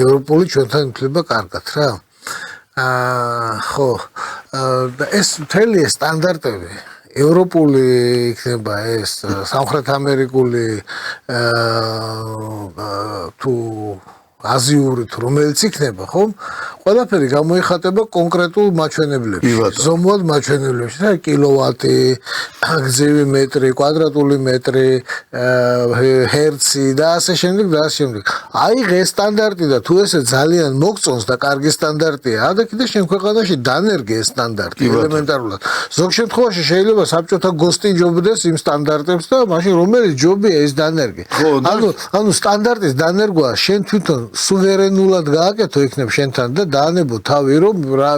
ევროპული ჩვენთან ითვლება კარგად რა ხო და ეს მთელი სტანდარტები ევროპული იქნება ეს სამხრეთ ამერიკული თუ აზიური თუ რომელიც იქნება ხო ყველაფერი გამოიხატება კონკრეტულ მაჩვენებლებში ზომად მაჩვენებლებში რა კილოვატი გზივი მეტრი კვადრატული მეტრი ჰერცი და ასე შემდეგ და ასე შემდეგ აიღე სტანდარტი და თუ ესე ძალიან მოგწონს და კარგი სტანდარტია და კიდე შენ ქვეყანაში დანერგე ეს სტანდარტი ელემენტარულად ზოგ შემთხვევაში შეიძლება საბჭოთა გოსტი ჯობდეს იმ სტანდარტებს და მაშინ რომელიც ჯობია ეს დანერგე ანუ სტანდარტის დანერგვა შენ თვითონ სუვერენულად გააკეთო იქნებ შენთან და დაანებო თავი რომ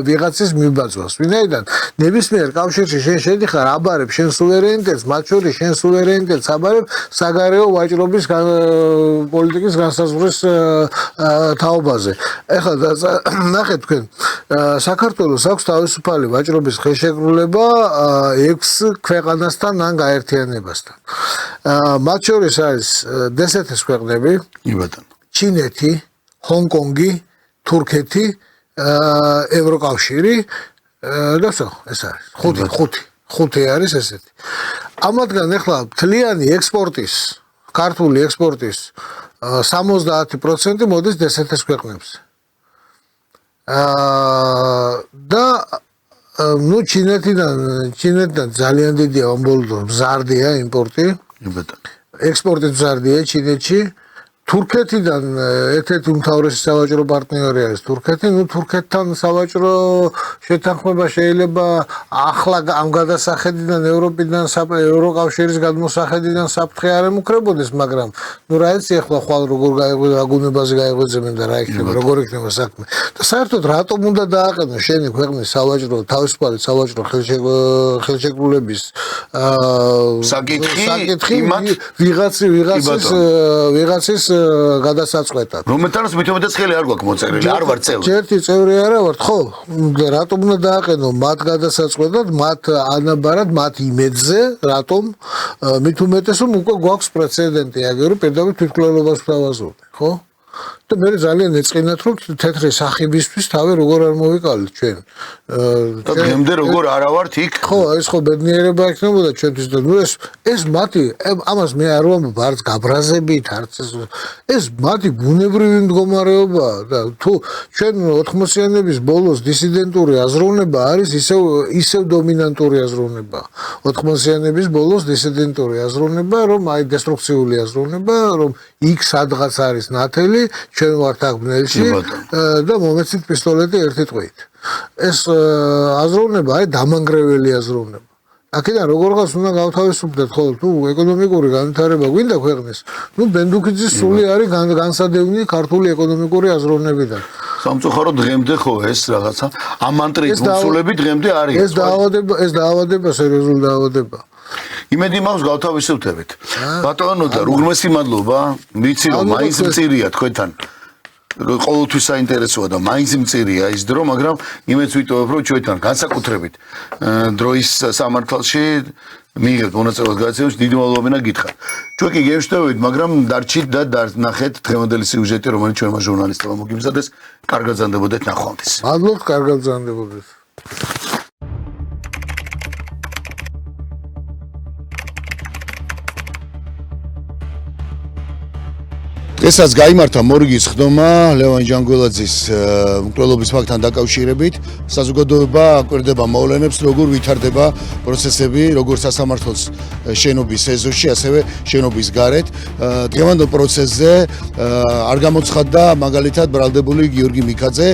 ვიღაცის მიბაძვას ვინაიდან ნებისმიერ კავშირში შენ შედიხარ აბარებ შენ სუვერენიტეტს მათ შორის შენ სუვერენიტეტს აბარებ საგარეო ვაჭრობის პოლიტიკის განსაზღვრის თაობაზე ეხლა ნახეთ თქვენ საქართველოს აქვს თავისუფალი ვაჭრობის ხელშეკრულება 6 ქვეყანასთან ან გაერთიანებასთან მათ შორის არის დსთ-ის ქვეყნები ჩინეთი ჰონკონგი თურქეთი ევროკავშირი და всё ეს არის ხუთი არის ესეთი ამათგან ახლა მთლიანი ექსპორტის ქართული ექსპორტის 70% მოდის დსთ-ის ქვეყნებზე და ნუ ჩინეთიდან ძალიან დიდია ამბოლო მზარდია იმპორტი ექსპორტი მზარდია ჩინეთში თურქეთიდან ერთ-ერთი უმთავრესი სავაჭრო პარტნიორი არის თურქეთი. თურქეთთან სავაჭრო შეთანხმება შეიძლება ახლა ამ გადასახედიდან ევროკავშირის გადმოსახედიდან საფრთხე არ ემუქრებოდეს, მაგრამ რა იცი ახლა ხვალ როგორ გაგუნებაზე გაიღვიძებენ და რა იქნება, როგორ იქნება საქმე. და საერთოდ რატომ უნდა დააყენო შენი ქვეყნის სავაჭრო თავისუფალი სავაჭრო ხელშეკრულების საკითხი ვიღაცის გადასაწყვეტად. რომელთანაც მithumetes ხელი არ გვაქვს მოწერილი, არ ვარ წევრი. ერთი წევრი არა ვარ, ხო? რატომ უნდა დააყენო მათ გადასაწყვეტად, მათ ანაბარად, მათ იმედზე, რატომ? მით უმეტეს რომ უკვე გვაქვს პრეცედენტი, აგერო პირდაპირ თვითმკვლელობას ვთავაზობთ, ხო? და მე ძალიან ეწყინათ რომ თეთრი სახიბისთვის თავი როგორ არ მოვიკალეთ ჩვენ. და დღემდე როგორ არა ვართ იქ? ხო, ეს ხო ბედნიერება იქნებოდა ჩვენთვის და ეს მათი ამას მე არ ვამბობ არც გაბრაზებით, არც ეს მათი ბუნებრივი მდგომარეობა და თუ ჩვენ 80-იანების ბოლოს დისიდენტური აზროვნება არის ისევ დომინანტური აზროვნება. 80-იანების ბოლოს დისიდენტური აზროვნება, რომ აი დესტრუქციული აზროვნება, რომ იქ სადღაც არის ნათელი ჩვენ ვართ აქ ბნელში და მომეცით პისტოლეტი ერთი ტყვით. ეს აზროვნება არის დამანგრეველი აზროვნება. აქედან როგორღაც უნდა გავთავისუფლდეთ ხოლმე თუ ეკონომიკური განვითარება გვინდა ქვეყნის, ბენდუქიძის სული არის განსადევნი ქართული ეკონომიკური აზროვნებიდან. სამწუხაროდ დღემდე ხო ეს რაღაცა ამანტრით მოსულები დღემდე არის. ეს დაავადება სერიოზული დაავადება. იმედი მაქვს გავთავისუფლდებით. ბატონო და უღრმესი მადლობა. ვიცი რომ მაინც მწირია თქვენთან. ყოველთვის საინტერესოა და მაინც მწირია ის დრო, მაგრამ იმედს ვიტოვებ რომ ჩვენთან განსაკუთრებით დროის სამართალში მიიღებთ მონაწილეობას გადაცემაში დიდი მადლობა გითხრათ. ჩვენ კი გემშვიდობებით, მაგრამ დარჩით და ნახეთ დღევანდელი სიუჟეტი, რომელიც ჩვენმა ჟურნალისტებმა მოგიმზადეს. კარგად გრძანდებოდეთ ნახვამდის. მადლობთ, კარგად გრძანდებოდეთ. დღესაც გაიმართა მორიგის ხდომა ლევან ჯანგველაძის მკვლელობის ფაქტთან დაკავშირებით. საზოგადოება აკვირდება მოვლენებს, როგორ ვითარდება პროცესები, როგორც სასამართლოს შენობის ეზოში, ასევე შენობის გარეთ. დღევანდელ პროცესზე არ გამოცხადდა მაგალითად ბრალდებული გიორგი მიქაძე,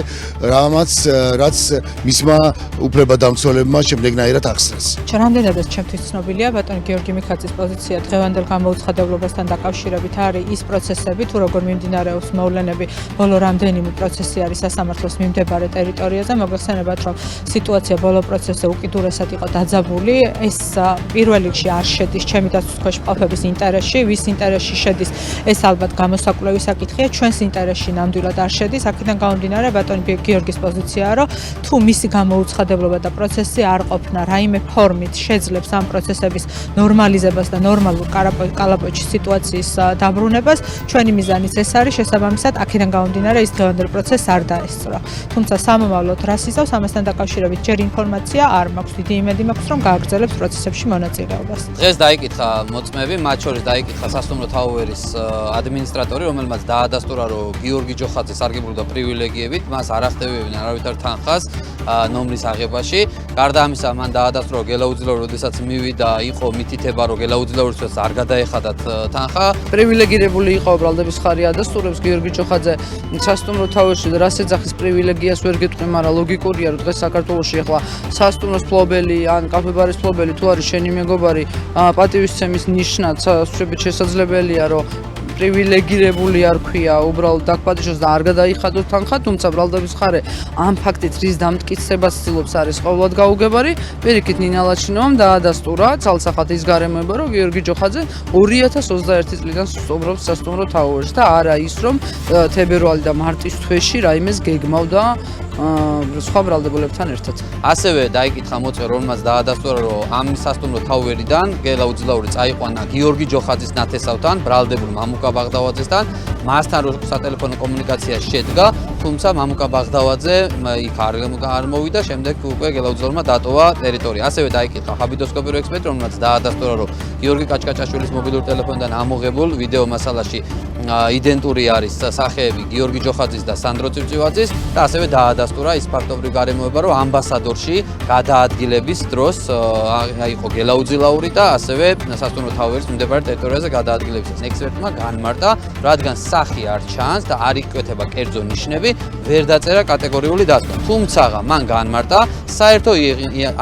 რაც მისმა უფლებადამცველებმა შემდეგნაირად ახსნეს. რამდენადაც ჩემთვის ცნობილია, ბატონი გიორგი მიქაძის პოზიცია დღევანდელ გამოუცხადებლებასთან დაკავშირებით არის ის პროცესები, თუ როგორ მიმდინარეობს მოვლენები, ბოლო რამდენიმე პროცესი არის სასამართლოს მიმდებარე ტერიტორიაზე. მოგეხსენებათ, რომ სიტუაცია ბოლო პროცესზე უკიდურესად იყო დაძაბული. ეს პირველ რიგში არ შედის ჩემი დაცვის ქვეშ მყოფების ინტერესში, ვის ინტერესში შედის, ეს ალბათ გამოსაკვლევი საკითხია, ჩვენს ინტერესში ნამდვილად არ შედის. აქედან გამომდინარე, ბატონი გიორგის პოზიციაა, რომ თუ მისი გამოუცხადებლობა და პროცესი არ ყოფნა რაიმე ფორმით შეძლებს ამ პროცესების ნორმალიზებას და ნორმალურ კალაპოჩის სიტუაციის დაბრუნებას, ჩვენი მიზანიც ეს არის, შესაბამისად, აქედან გამომდინარე ის დღევანდელ პროცესს არ დაესწრო. თუმცა სამომავლოდ რას იზავს ამასთან დაკავშირებით ჯერ ინფორმაცია არ მაქვს, დიდი იმედი მაქვს, რომ გააგრძელებს პროცესებში მონაწილეობას. დღეს დაიკითხა მოწმეები, მათ შორის დაიკითხა სასტუმრო თაუერის ადმინისტრატორი, რომელმაც დაადასტურა, რომ გიორგი ჯოხაძე სარგებლობდა პრივილეგიებით, მას არ ახდევიებდნენ არავითარ თანხას ნომრის აღებაში. გარდა ამისა, მან დაადასტურა, რომ გელაუძილაური, როდესაც მივიდა, იყო მითითება, რომ გელაუძილაურისთვის არ გადაეხადათ თანხა. პრივილეგირებული იყო ბრალდების ხარი ადასტურებს გიორგი ჯოხაძე სასტუმრო თაუერში და რას ეძახის პრივილეგიას ვერ გეტყვი, მაგრამ ლოგიკურია, რომ დღეს საქართველოში ახლა სასტუმროს ფლობელი ან კაფე-ბარის ფლობელი თუ არის შენი მეგობარი, პატივისცემის ნიშნად შესაძლებელია, რომ პრივილეგირებული არ ქვია, უბრალოდ დაგპატიჟოს და არ გადაიხადოს თანხა, თუმცა ბრალდების ხარე ამ ფაქტით რის დამტკიცებას ცდილობს არის ყოველად გაუგებარი. პირიქით ნინა ლაჩინოვამ დაადასტურა ცალსახად ის გარემოება, რომ გიორგი ჯოხაძე 2021 წლიდან სტუმრობს სასტუმრო თაუერში და არა ის, რომ თებერვალი და მარტის თვეში რაიმეს გეგმავდა სხვა ბრალდებულებთან ერთად. ასევე დაიკითხა მოწმე, რომელმაც დაადასტურა, რომ ამ სასტუმრო თაუერიდან გელაუძილაური წაიყვანა გიორგი ჯოხაძის ნათესავთან, ბრალდებულ მამუკა ბაღდავაძესთან, მასთან რო სატელეფონო კომუნიკაცია შედგა, თუმცა მამუკა ბაღდავაძე იქ არ მოვიდა, შემდეგ უკვე გელაუძილაურმა დატოვა ტერიტორია. ასევე დაიკითხა ხაბიდოსკოპირო ექსპერტი, რომელმაც დაადასტურა, რომ გიორგი კაჭკაჭაშვილის მობილური ტელეფონიდან ამოღებულ ვიდეო მასალაში იდენტური არის სახეები გიორგი ჯოხაძის და სანდრო წივწივაძის და ასევე დაადასტურა ის ფაქტობრივი გარემოება, რომ ამბასადორში გადაადგილების დროს აიყო გელაუძილაური და ასევე სასტუმრო თაუერის მიმდებარე ტერიტორიაზე გადაადგილებისას ექსპერტმა განმარტა, რადგან სახი არ ჩანს და არ იკვეთება კერძო ნიშნები, ვერ დაწერა კატეგორიული დათქმა. თუმცა მან განმარტა, საერთო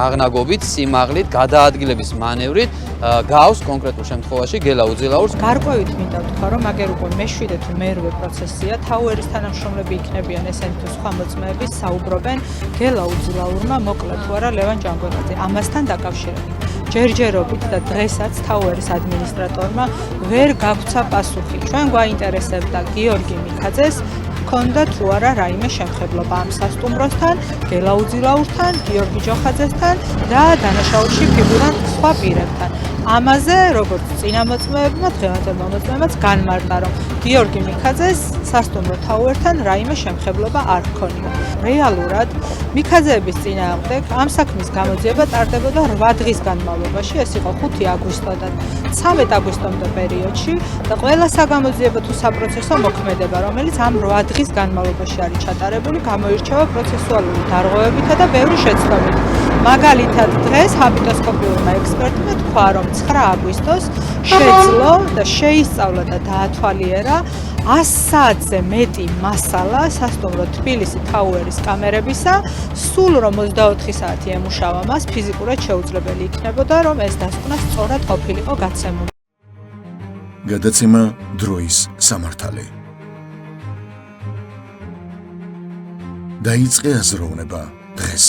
აღნაგობით, სიმაღლით, გადაადგილების მანევრით გავს კონკრეტულ შემთხვევაში გელაუძილაურს. გარკვევით მინდა ვთქვა, რომ მაგერ უკვე მე-7 თუ მე-8 პროცესია, თაუერის თანამშრომლები იქნებიან ესენი თუ სხვა მოწმეები, საუბრობენ გელაუძილაურმა მოკლა თუ არა ლევან ჯანგველაძე. ამასთან დაკავშირებით ჯერჯერობით და დღესაც თაუერის ადმინისტრატორმა ვერ გაგვცა პასუხი. ჩვენ გვაინტერესებდა გიორგი მიქაძეს ქონდა თუ არა რაიმე შემხებლობა ამ სასტუმროსთან, გელაუძილაურთან, გიორგი ჯოხაძესთან და დანაშაულში ფიგურანტ სხვა პირებთან. ამაზე, როგორც წინამოწმეებმა, დღევანდელმა მოწმეებმაც განმარტა, რომ გიორგი მიქაძეს სასტუმრო თაუერთან რაიმე შემხებლობა არ ჰქონია. რეალურად მიქაძეების წინააღმდეგ ამ საქმის გამოძიება ტარდებოდა 8 დღის განმავლობაში, ეს იყო 5 აგვისტოდან 13 აგვისტომდე პერიოდში და ყველა საგამოძიებო თუ საპროცესო მოქმედება, რომელიც ამ 8 დღის განმავლობაში არის ჩატარებული, გამოირჩევა პროცესუალური დარღვევებითა და ბევრი შეცდომით. მაგალითად, დღეს ჰაბიტოსკოპიურმა ექსპერტმა თქვა, რომ 9 აგვისტოს შეძლო და შეისწავლა და დაათვალიერა 100 საათზე მეტი მასალა სასტუმრო თბილისი თაუერის კამერებისა, სულ რომ 24 საათი ემუშავა მას, ფიზიკურად შეუძლებელი იქნებოდა, რომ ეს დასკვნა სწორად ყოფილიყო გაცემული. გადაცემა დროის სამართალი. დაიწყე აზროვნება დღეს.